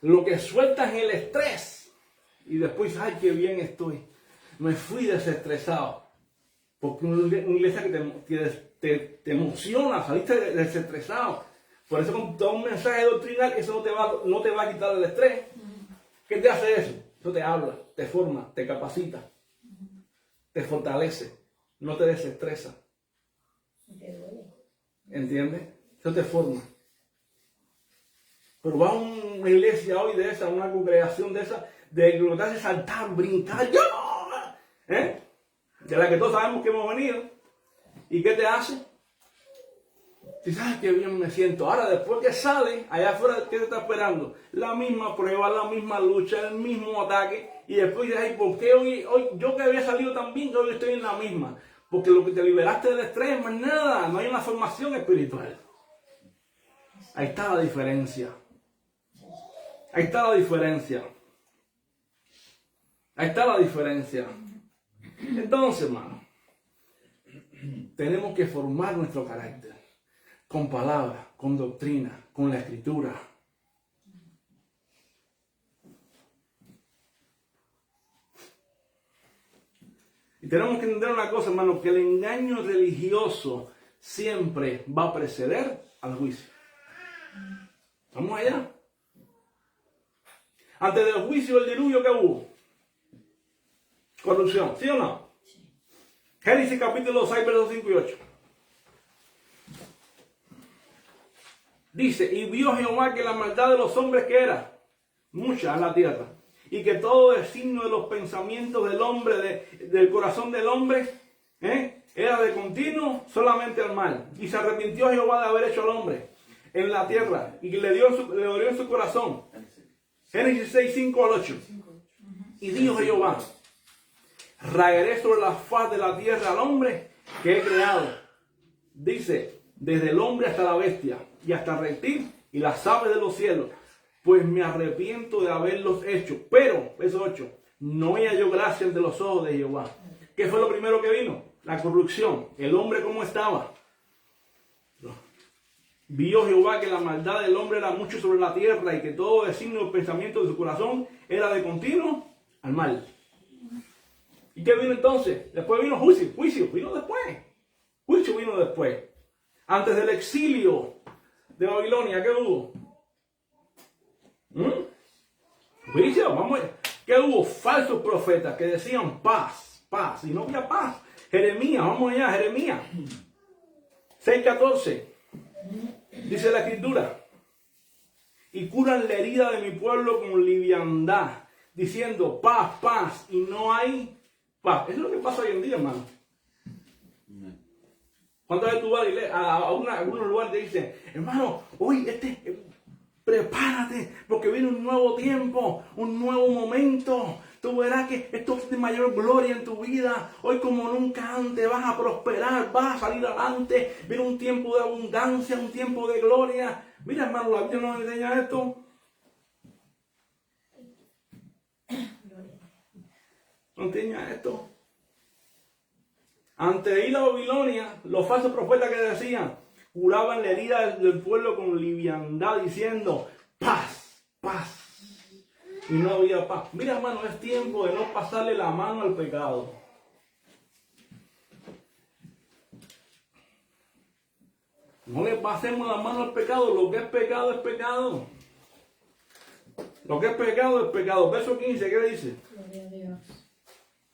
lo que sueltan es el estrés, y después, ay, qué bien estoy, me fui desestresado. Porque una iglesia que te emociona, saliste desestresado. Por eso con todo un mensaje doctrinal, eso no te va a quitar el estrés. ¿Qué te hace eso? Eso te habla, te forma, te capacita, te fortalece, no te desestresa. ¿Entiendes? Eso te forma. Pero va a una iglesia hoy de esa, una congregación de esa, de que lo que te hace saltar, brincar, de la que todos sabemos que hemos venido. ¿Y qué te hace? Si sabes qué bien me siento. Ahora, después que sale, allá afuera, ¿qué te está esperando? La misma prueba, la misma lucha, el mismo ataque. Y después dices, ay, ¿por qué hoy yo que había salido tan bien, que hoy estoy en la misma? Porque lo que te liberaste del estrés, más nada, no hay una formación espiritual. Ahí está la diferencia. Ahí está la diferencia. Ahí está la diferencia. Entonces, hermano, tenemos que formar nuestro carácter con palabra, con doctrina, con la escritura. Y tenemos que entender una cosa, hermano, que el engaño religioso siempre va a preceder al juicio. Vamos allá. Antes del juicio del diluvio, ¿qué hubo? Corrupción, ¿sí o no? Génesis capítulo 6, versos 5 y 8. Dice, y vio Jehová que la maldad de los hombres que era mucha en la tierra, y que todo designio de los pensamientos del hombre, del corazón del hombre, era de continuo solamente al mal. Y se arrepintió Jehová de haber hecho al hombre en la tierra, y le dolió en su corazón. Génesis 6, 5 al 8. Y dijo Jehová, raeré sobre la faz de la tierra al hombre que he creado. Dice, desde el hombre hasta la bestia, y hasta el reptil y las aves de los cielos, pues me arrepiento de haberlos hecho. Pero, verso 8, no he hallado gracia ante los ojos de Jehová. ¿Qué fue lo primero que vino? La corrupción. El hombre, ¿cómo estaba? Vio Jehová que la maldad del hombre era mucho sobre la tierra, y que todo designio del pensamiento de su corazón era de continuo al mal. ¿Y qué vino entonces? Después vino juicio. Juicio vino después. Juicio vino después. Antes del exilio de Babilonia, ¿qué hubo? Juicio, vamos allá. ¿Qué hubo? Falsos profetas que decían paz, paz, y no había paz. Jeremías, vamos allá, Jeremías 6:14. Dice la escritura, y curan la herida de mi pueblo con liviandad, diciendo paz, paz, y no hay paz. Eso es lo que pasa hoy en día, hermano. ¿Cuántas veces tú vas a algunos lugares te dicen, hermano, hoy prepárate, porque viene un nuevo tiempo, un nuevo momento? Tú verás que esto es de mayor gloria en tu vida. Hoy como nunca antes vas a prosperar, vas a salir adelante. Viene un tiempo de abundancia, un tiempo de gloria. Mira, hermano, la Biblia nos enseña esto. Nos enseña esto. Antes de ir a Babilonia, los falsos profetas que decían, curaban la herida del pueblo con liviandad, diciendo paz, paz. Y no había paz. Mira, hermano, es tiempo de no pasarle la mano al pecado. No le pasemos la mano al pecado. Lo que es pecado es pecado. Lo que es pecado es pecado. Verso 15, ¿qué dice? Gloria a Dios.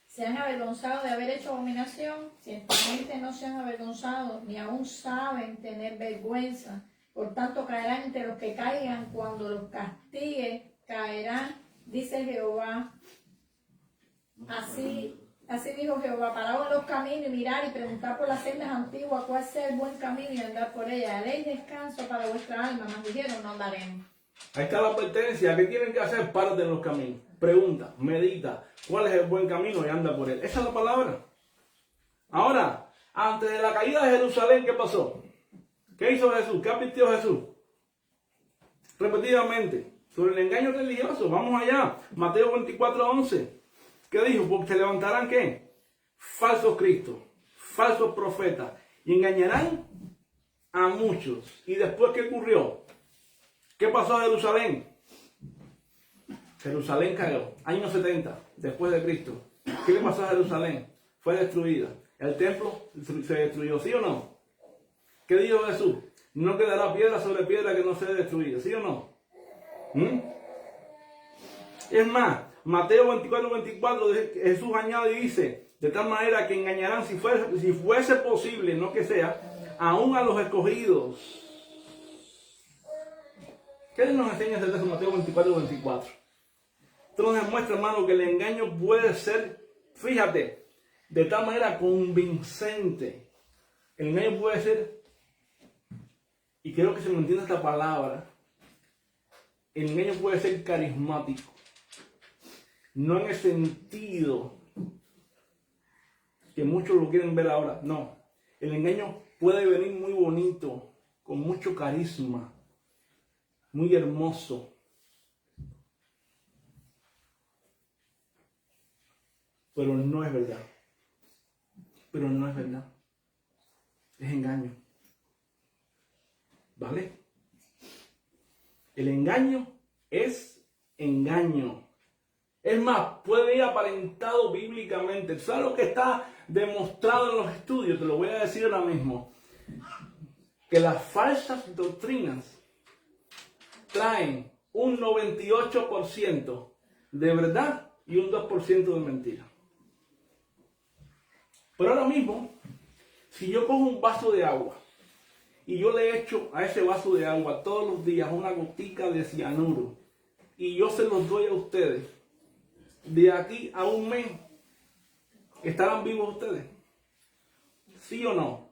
Se han avergonzado de haber hecho abominación. Ciertamente no se han avergonzado, ni aún saben tener vergüenza. Por tanto, caerán entre los que caigan cuando los castigue. Caerán, dice Jehová. Así dijo Jehová, paraos en los caminos y mirar y preguntar por las sendas antiguas cuál sea el buen camino y andar por ella. Haréis descanso para vuestra alma, mas dijeron, no andaremos. Ahí está la advertencia. ¿Qué tienen que hacer? Párate en los caminos. Pregunta, medita, ¿cuál es el buen camino y anda por él? Esa es la palabra. Ahora, antes de la caída de Jerusalén, ¿qué pasó? ¿Qué hizo Jesús? ¿Qué advirtió Jesús? Repetidamente, sobre el engaño religioso. Vamos allá. Mateo 24:11. ¿Qué dijo? Porque se levantarán, ¿qué? Falsos cristos, falsos profetas, y engañarán a muchos. ¿Y después qué ocurrió? ¿Qué pasó a Jerusalén? Jerusalén cayó, año 70, después de Cristo. ¿Qué le pasó a Jerusalén? Fue destruida. El templo se destruyó, ¿sí o no? ¿Qué dijo Jesús? No quedará piedra sobre piedra que no sea destruida, ¿sí o no? Es más, Mateo 24:24, Jesús añade y dice, de tal manera que engañarán, si fuese posible, no que sea, aún a los escogidos. ¿Qué nos enseña ese texto Mateo 24:24? Esto nos demuestra, hermano, que el engaño puede ser, fíjate, de tal manera convincente. El engaño puede ser Y creo que se me entiende esta palabra. El engaño puede ser carismático. No en el sentido que muchos lo quieren ver ahora. No. El engaño puede venir muy bonito, con mucho carisma, muy hermoso. Pero no es verdad. Pero no es verdad. Es engaño. ¿Vale? El engaño es engaño. Es más, puede ir aparentado bíblicamente. ¿Sabes lo que está demostrado en los estudios? Te lo voy a decir ahora mismo. Que las falsas doctrinas traen un 98% de verdad y un 2% de mentira. Pero ahora mismo, si yo cojo un vaso de agua y yo le echo a ese vaso de agua todos los días una gotica de cianuro y yo se los doy a ustedes, de aquí a un mes, ¿estarán vivos ustedes? ¿Sí o no?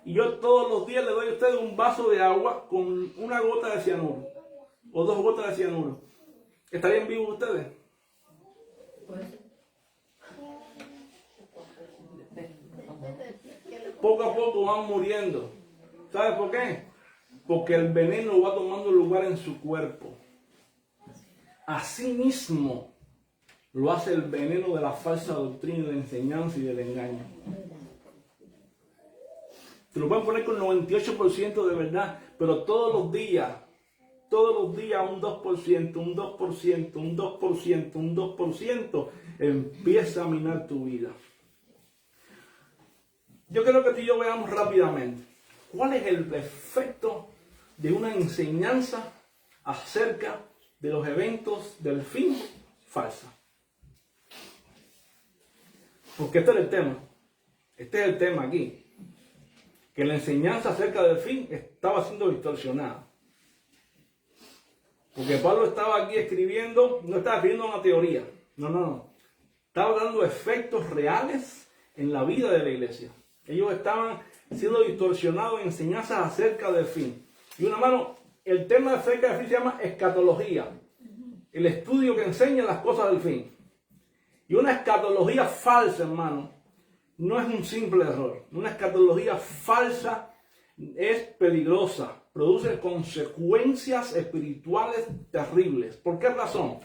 Y yo todos los días le doy a ustedes un vaso de agua con una gota de cianuro o 2 gotas de cianuro. ¿Estarían vivos ustedes? Poco a poco van muriendo. ¿Sabes por qué? Porque el veneno va tomando lugar en su cuerpo. Asimismo lo hace el veneno de la falsa doctrina, de la enseñanza y del engaño. Te lo pueden poner con 98% de verdad, pero todos los días un 2%, un 2%, un 2%, un 2% empieza a minar tu vida. Yo quiero que tú y yo veamos rápidamente cuál es el efecto de una enseñanza acerca de los eventos del fin falsa. Porque este es el tema. Este es el tema aquí. Que la enseñanza acerca del fin estaba siendo distorsionada. Porque Pablo estaba aquí escribiendo, no estaba escribiendo una teoría. No. Estaba dando efectos reales en la vida de la iglesia. Ellos estaban siendo distorsionados en enseñanzas acerca del fin. Y una mano, el tema acerca del fin se llama escatología. El estudio que enseña las cosas del fin. Y una escatología falsa, hermano, no es un simple error. Una escatología falsa es peligrosa. Produce consecuencias espirituales terribles. ¿Por qué razón?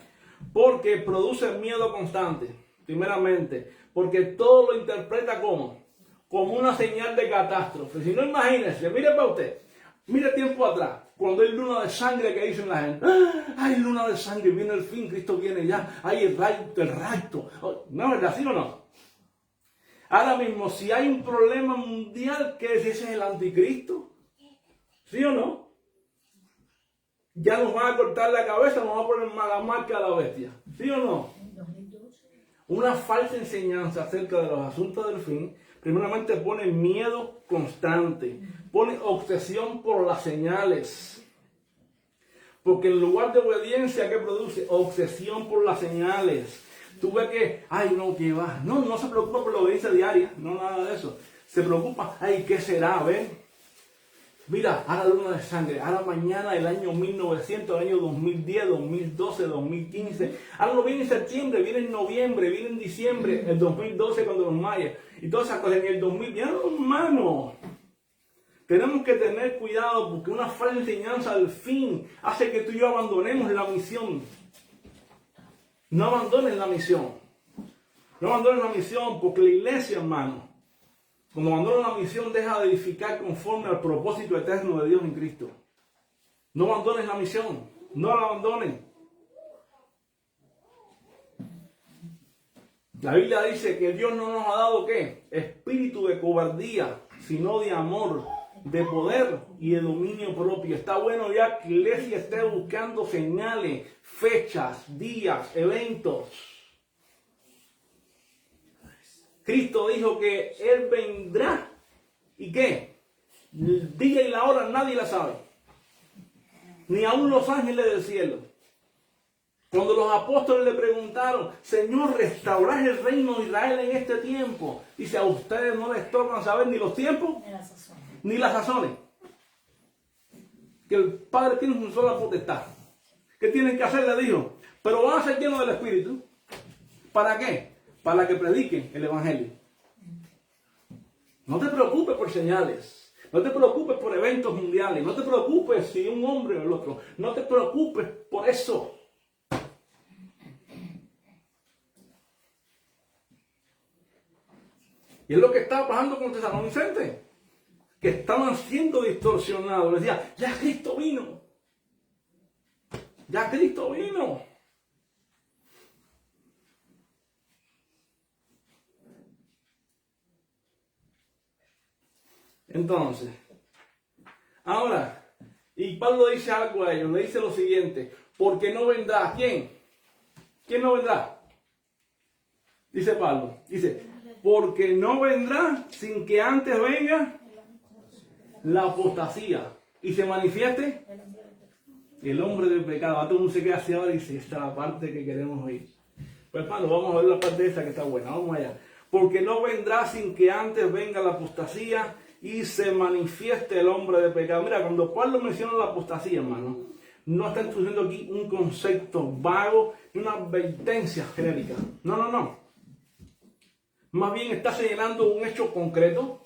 Porque produce miedo constante, primeramente. Porque todo lo interpreta como una señal de catástrofe. Si no, imagínense, mire para usted, mire tiempo atrás, cuando hay luna de sangre que dicen la gente, hay luna de sangre, viene el fin, Cristo viene ya, hay el rapto. ¿No es verdad, sí o no? Ahora mismo, si hay un problema mundial, ¿qué es? Ese es el anticristo. ¿Sí o no? Ya nos van a cortar la cabeza, nos van a poner la marca a la bestia. ¿Sí o no? Una falsa enseñanza acerca de los asuntos del fin, primeramente pone miedo constante, pone obsesión por las señales. Porque en lugar de obediencia, ¿qué produce? Obsesión por las señales. Tú ves que, que va. No se preocupa por la obediencia diaria, no nada de eso. Se preocupa, ¿qué será? ¿Ven? Mira, ahora luna de sangre, ahora mañana el año 1900, el año 2010, 2012, 2015. Ahora no viene en septiembre, viene en noviembre, viene en diciembre, el 2012 cuando los mayas. Y todas esas cosas en el 2000. Hermano, tenemos que tener cuidado porque una falsa enseñanza al fin hace que tú y yo abandonemos la misión. No abandones la misión. No abandones la misión porque la iglesia, hermano, cuando abandona la misión, deja de edificar conforme al propósito eterno de Dios en Cristo. No abandones la misión. No la abandones. La Biblia dice que Dios no nos ha dado ¿qué? Espíritu de cobardía, sino de amor, de poder y de dominio propio. Está bueno ya que la iglesia esté buscando señales, fechas, días, eventos. Cristo dijo que Él vendrá. ¿Y qué? El día y la hora nadie la sabe. Ni aun los ángeles del cielo. Cuando los apóstoles le preguntaron, Señor, ¿restaurás el reino de Israel en este tiempo? Dice, a ustedes no les tocan saber ni los tiempos, ni las sazones. que el Padre tiene una sola potestad. ¿Qué tienen que hacer? Le dijo. Pero van a ser llenos del Espíritu. ¿Para qué? Para que prediquen el Evangelio. No te preocupes por señales. No te preocupes por eventos mundiales. No te preocupes si un hombre o el otro. No te preocupes por eso. Y es lo que estaba pasando con los tesalonicenses, que estaban siendo distorsionados. Les decía, ya Cristo vino. Ya Cristo vino. Entonces, ahora, y Pablo dice algo a ellos, le dice lo siguiente, porque no vendrá, ¿quién? ¿Quién no vendrá? Dice Pablo, dice, porque no vendrá sin que antes venga la apostasía y se manifieste el hombre del pecado. A todo el mundo se queda así ahora y dice, esta es la parte que queremos oír. Pues hermano, vamos a ver la parte esa que está buena, vamos allá. Porque no vendrá sin que antes venga la apostasía y se manifieste el hombre de pecado. Mira, cuando Pablo menciona la apostasía, hermano, no está introduciendo aquí un concepto vago y una advertencia genérica. No, no, no. Más bien está señalando un hecho concreto,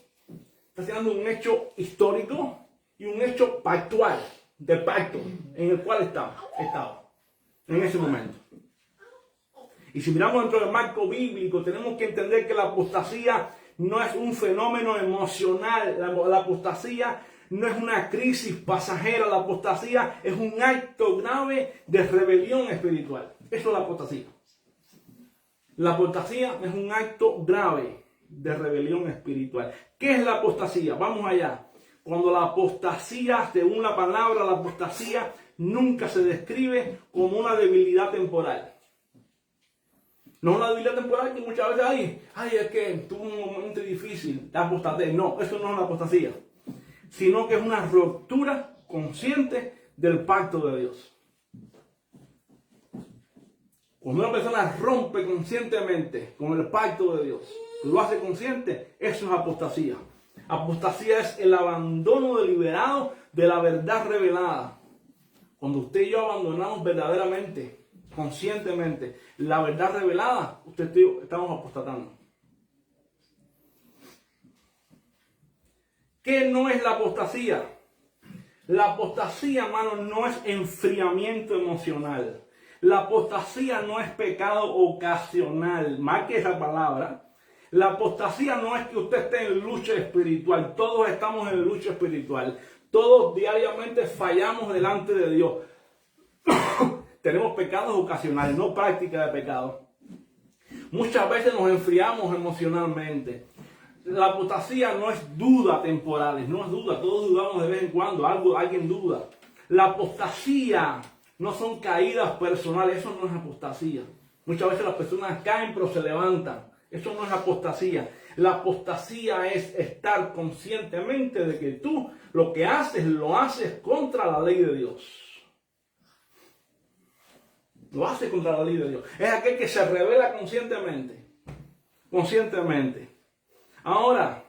está señalando un hecho histórico y un hecho pactual, del pacto en el cual estaba en ese momento. Y si miramos dentro del marco bíblico, tenemos que entender que la apostasía no es un fenómeno emocional, la apostasía no es una crisis pasajera, la apostasía es un acto grave de rebelión espiritual. Eso es la apostasía. La apostasía es un acto grave de rebelión espiritual. ¿Qué es la apostasía? Vamos allá. Cuando la apostasía, según la palabra, la apostasía nunca se describe como una debilidad temporal. No es una debilidad temporal que muchas veces es que tuvo un momento difícil, te apostaté. No, eso no es una apostasía, sino que es una ruptura consciente del pacto de Dios. Cuando una persona rompe conscientemente con el pacto de Dios, lo hace consciente, eso es apostasía. Apostasía es el abandono deliberado de la verdad revelada. Cuando usted y yo abandonamos verdaderamente, conscientemente, la verdad revelada, usted y yo estamos apostatando. ¿Qué no es la apostasía? La apostasía, hermano, no es enfriamiento emocional. La apostasía no es pecado ocasional. Marque esa palabra. La apostasía no es que usted esté en lucha espiritual. Todos estamos en lucha espiritual. Todos diariamente fallamos delante de Dios. Tenemos pecados ocasionales, no práctica de pecado. Muchas veces nos enfriamos emocionalmente. La apostasía no es duda temporales, no es duda. Todos dudamos de vez en cuando, alguien duda. La apostasía no son caídas personales, eso no es apostasía. Muchas veces las personas caen pero se levantan. Eso no es apostasía. La apostasía es estar conscientemente de que tú lo que haces, lo haces contra la ley de Dios. Lo haces contra la ley de Dios. Es aquel que se revela conscientemente. Conscientemente. Ahora,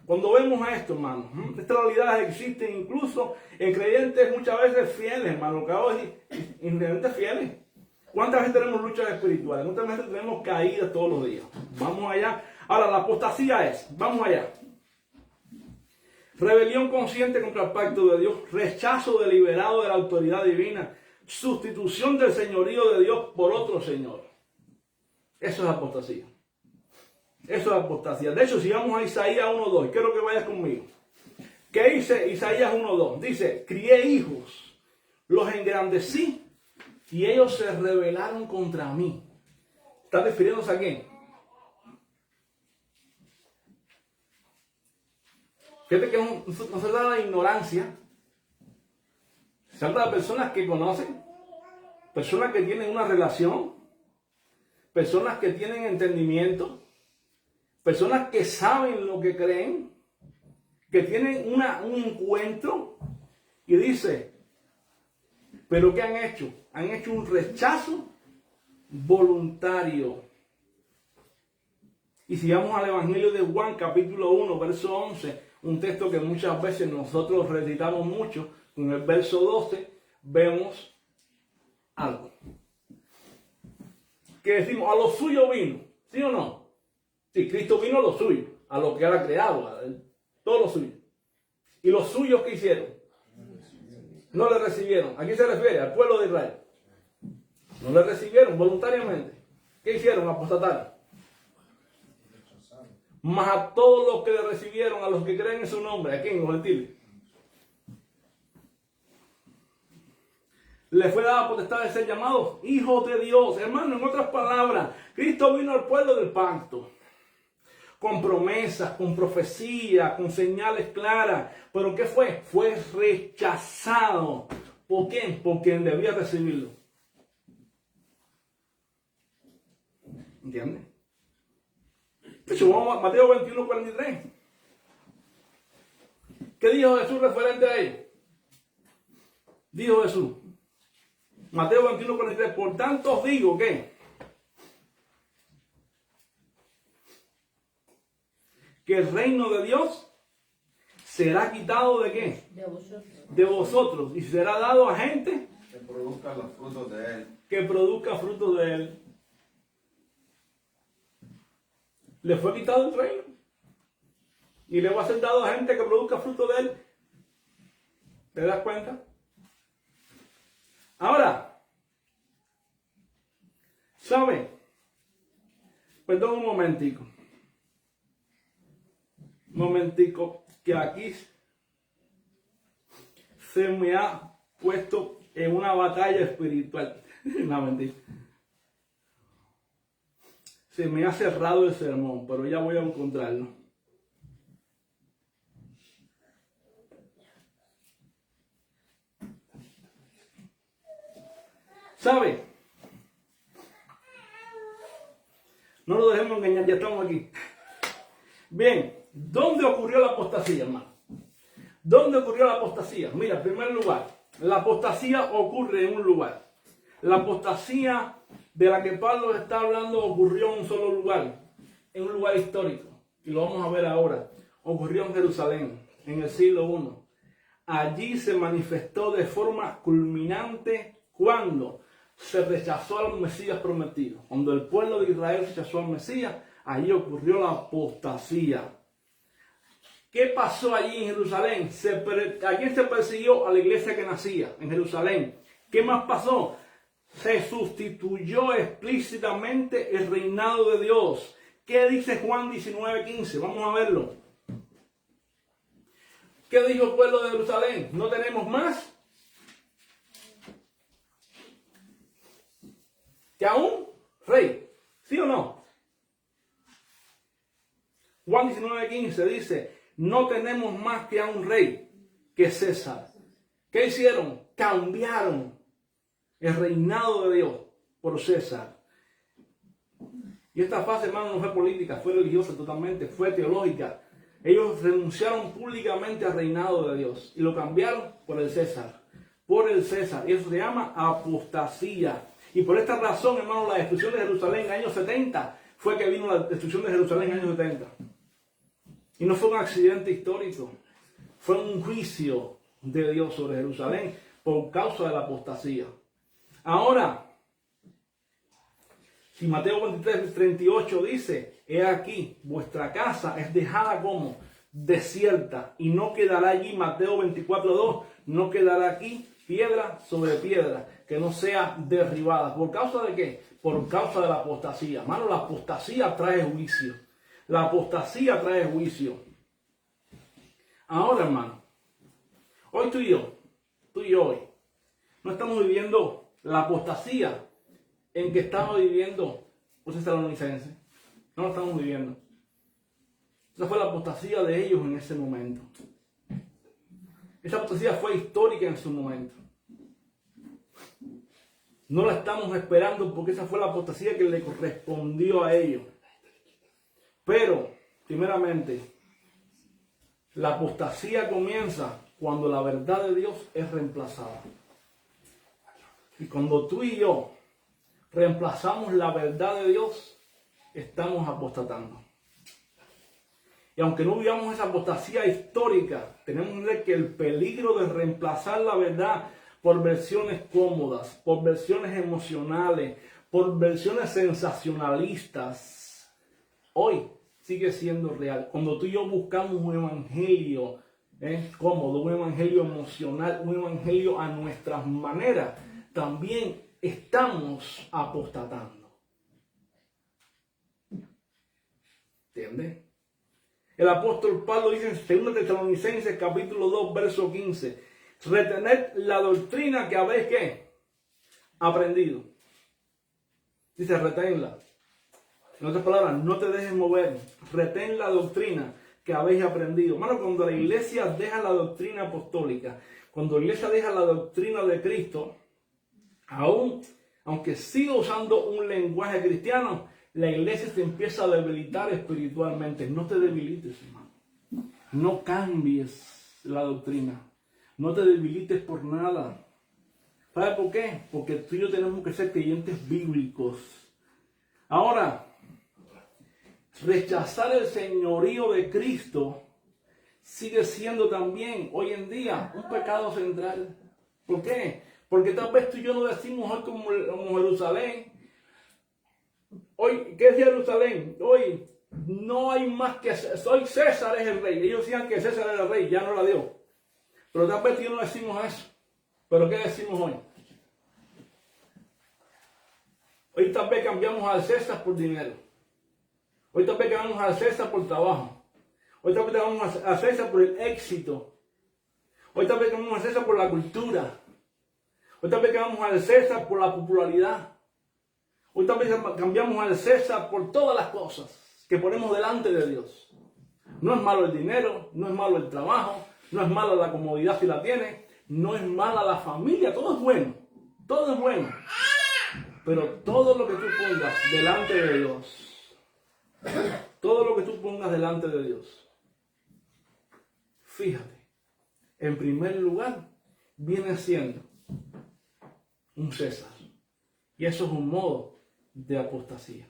cuando vemos esto, hermano, estas realidades existen incluso en creyentes muchas veces fieles, hermano. Lo que hago es en creyentes fieles. ¿Cuántas veces tenemos luchas espirituales? ¿Cuántas veces tenemos caídas todos los días? Vamos allá. Ahora, la apostasía es, vamos allá. Rebelión consciente contra el pacto de Dios, rechazo deliberado de la autoridad divina, sustitución del señorío de Dios por otro señor. Eso es apostasía. Eso es apostasía. De hecho, si vamos a Isaías 1.2, quiero que vayas conmigo. ¿Qué dice Isaías 1.2? Dice, crié hijos, los engrandecí y ellos se rebelaron contra mí. ¿Está refiriéndose a quién? Fíjate que no se trata de ignorancia. Se trata de personas que conocen, personas que tienen una relación, personas que tienen entendimiento, personas que saben lo que creen, que tienen un encuentro y dice, pero ¿qué han hecho? Han hecho un rechazo voluntario. Y si vamos al Evangelio de Juan, capítulo 1, verso 11, un texto que muchas veces nosotros recitamos mucho, con el verso 12 vemos algo. Que decimos, a lo suyo vino, ¿sí o no? Sí, Cristo vino a lo suyo, a lo que él ha creado, a todo lo suyo. ¿Y los suyos qué hicieron? No le recibieron. ¿A quién se refiere? Al pueblo de Israel. No le recibieron voluntariamente. ¿Qué hicieron? Apostataron. Mas a todos los que le recibieron, a los que creen en su nombre, ¿a quién? Los gentiles. Le fue dada potestad de ser llamados hijos de Dios. Hermano, en otras palabras, Cristo vino al pueblo del pacto. Con promesas, con profecías, con señales claras. ¿Pero qué fue? Fue rechazado. ¿Por quién? Por quien debía recibirlo. ¿Entiendes? De hecho, vamos a Mateo 21, 43. ¿Qué dijo Jesús referente a ello? Dijo Jesús. Mateo 21, 43. Por tanto os digo que el reino de Dios será quitado ¿de qué? De vosotros. De vosotros. Y será dado a gente Que produzca los frutos de él. que produzca frutos de él. Le fue quitado el reino. Y le va a ser dado a gente que produzca frutos de él. ¿Te das cuenta? Ahora, ¿sabe? Perdón un momentico. Que aquí se me ha puesto en una batalla espiritual. No, mentira. Se me ha cerrado el sermón, pero ya voy a encontrarlo. ¿Sabe? No lo dejemos engañar, ya estamos aquí. Bien, ¿dónde ocurrió la apostasía, hermano? ¿Dónde ocurrió la apostasía? Mira, en primer lugar, la apostasía ocurre en un lugar. La apostasía de la que Pablo está hablando ocurrió en un solo lugar, en un lugar histórico. Y lo vamos a ver ahora. Ocurrió en Jerusalén, en el siglo I. Allí se manifestó de forma culminante cuando se rechazó al Mesías prometido. Cuando el pueblo de Israel rechazó al Mesías, allí ocurrió la apostasía. ¿Qué pasó allí en Jerusalén? ¿A quién se persiguió? A la iglesia que nacía en Jerusalén. ¿Qué más pasó? Se sustituyó explícitamente el reinado de Dios. ¿Qué dice Juan 19:15? Vamos a verlo. ¿Qué dijo el pueblo de Jerusalén? ¿No tenemos más que a un rey? ¿Sí o no? Juan 19:15 dice, no tenemos más que a un rey, que César. ¿Qué hicieron? Cambiaron el reinado de Dios por César. Y esta fase, hermano, no fue política, fue religiosa totalmente, fue teológica. Ellos renunciaron públicamente al reinado de Dios y lo cambiaron por el César. Por el César. Y eso se llama apostasía. Y por esta razón, hermano, la destrucción de Jerusalén en el año 70 fue que vino la destrucción de Jerusalén en el año 70. Y no fue un accidente histórico. Fue un juicio de Dios sobre Jerusalén por causa de la apostasía. Ahora, si Mateo 23:38 dice, he aquí, vuestra casa es dejada como desierta y no quedará allí, Mateo 24:2, no quedará aquí piedra sobre piedra que no sea derribada. ¿Por causa de qué? Por causa de la apostasía. Hermano, la apostasía trae juicio. La apostasía trae juicio. Ahora, hermano, hoy tú y yo hoy, no estamos viviendo la apostasía en que estamos viviendo los tesalonicenses. No lo estamos viviendo. Esa fue la apostasía de ellos en ese momento. Esa apostasía fue histórica en su momento. No la estamos esperando porque esa fue la apostasía que le correspondió a ellos. Pero, primeramente, la apostasía comienza cuando la verdad de Dios es reemplazada. Y cuando tú y yo reemplazamos la verdad de Dios, estamos apostatando. Y aunque no vivamos esa apostasía histórica, tenemos que entender que el peligro de reemplazar la verdad por versiones cómodas, por versiones emocionales, por versiones sensacionalistas, hoy sigue siendo real. Cuando tú y yo buscamos un evangelio cómodo, un evangelio emocional, un evangelio a nuestras maneras, también estamos apostatando. ¿Entiendes? El apóstol Pablo dice en 2 Tesalonicenses capítulo 2 verso 15, retened la doctrina que habéis ¿qué? Aprendido. Dice reténla. En otras palabras, no te dejes mover, retén la doctrina que habéis aprendido. Hermano, cuando la iglesia deja la doctrina apostólica, cuando la iglesia deja la doctrina de Cristo, aunque siga usando un lenguaje cristiano, la iglesia se empieza a debilitar espiritualmente. No te debilites, hermano. No cambies la doctrina. No te debilites por nada. ¿Sabes por qué? Porque tú y yo tenemos que ser creyentes bíblicos. Ahora, rechazar el señorío de Cristo sigue siendo también hoy en día un pecado central. ¿Por qué? Porque tal vez tú y yo no decimos hoy como Jerusalén. Hoy, ¿qué es Jerusalén? Hoy no hay más que soy César es el rey. Ellos decían que César era el rey, ya no la dio. Pero tal vez tú y yo no decimos eso. ¿Pero qué decimos hoy? Hoy tal vez cambiamos al César por dinero. Hoy tal vez cambiamos al César por trabajo. Hoy tal vez cambiamos al César por el éxito. Hoy tal vez cambiamos al César por la cultura. Hoy tal vez cambiamos al César por la popularidad. Hoy tal vez cambiamos al César por todas las cosas que ponemos delante de Dios. No es malo el dinero, no es malo el trabajo, no es malo la comodidad si la tienes, no es mala la familia, todo es bueno, todo es bueno. Pero todo lo que tú pongas delante de Dios, todo lo que tú pongas delante de Dios, fíjate, en primer lugar, viene siendo un César. Y eso es un modo de apostasía.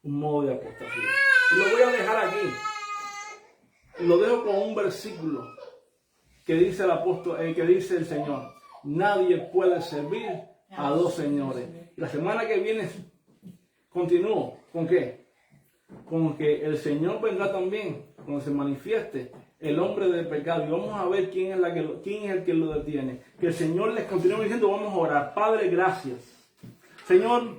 Un modo de apostasía. Y lo voy a dejar aquí. Lo dejo con un versículo que dice el apóstol, que dice el Señor. Nadie puede servir a dos señores. La semana que viene continúo. ¿Con qué? Con que el Señor vendrá también cuando se manifieste el hombre de pecado. Y vamos a ver quién es el que lo detiene. Que el Señor les continúe diciendo, vamos a orar. Padre, gracias. Señor,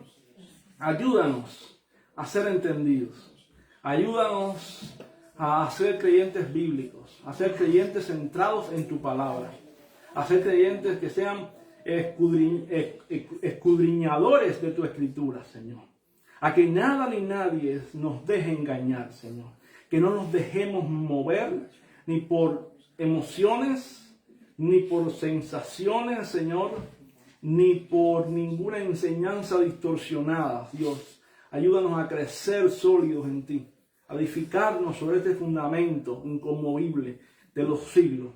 ayúdanos a ser entendidos. Ayúdanos a ser creyentes bíblicos. A ser creyentes centrados en tu palabra. A ser creyentes que sean escudriñadores de tu escritura, Señor. A que nada ni nadie nos deje engañar, Señor. Que no nos dejemos mover ni por emociones, ni por sensaciones, Señor, ni por ninguna enseñanza distorsionada. Dios, ayúdanos a crecer sólidos en ti, a edificarnos sobre este fundamento inconmovible de los siglos.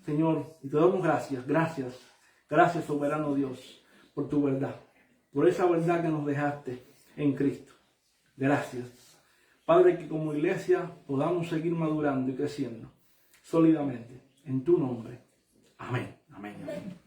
Señor, y te damos gracias, gracias soberano Dios, por tu verdad, por esa verdad que nos dejaste en Cristo. Gracias. Padre, que como iglesia podamos seguir madurando y creciendo sólidamente en tu nombre. Amén. Amén. Amén.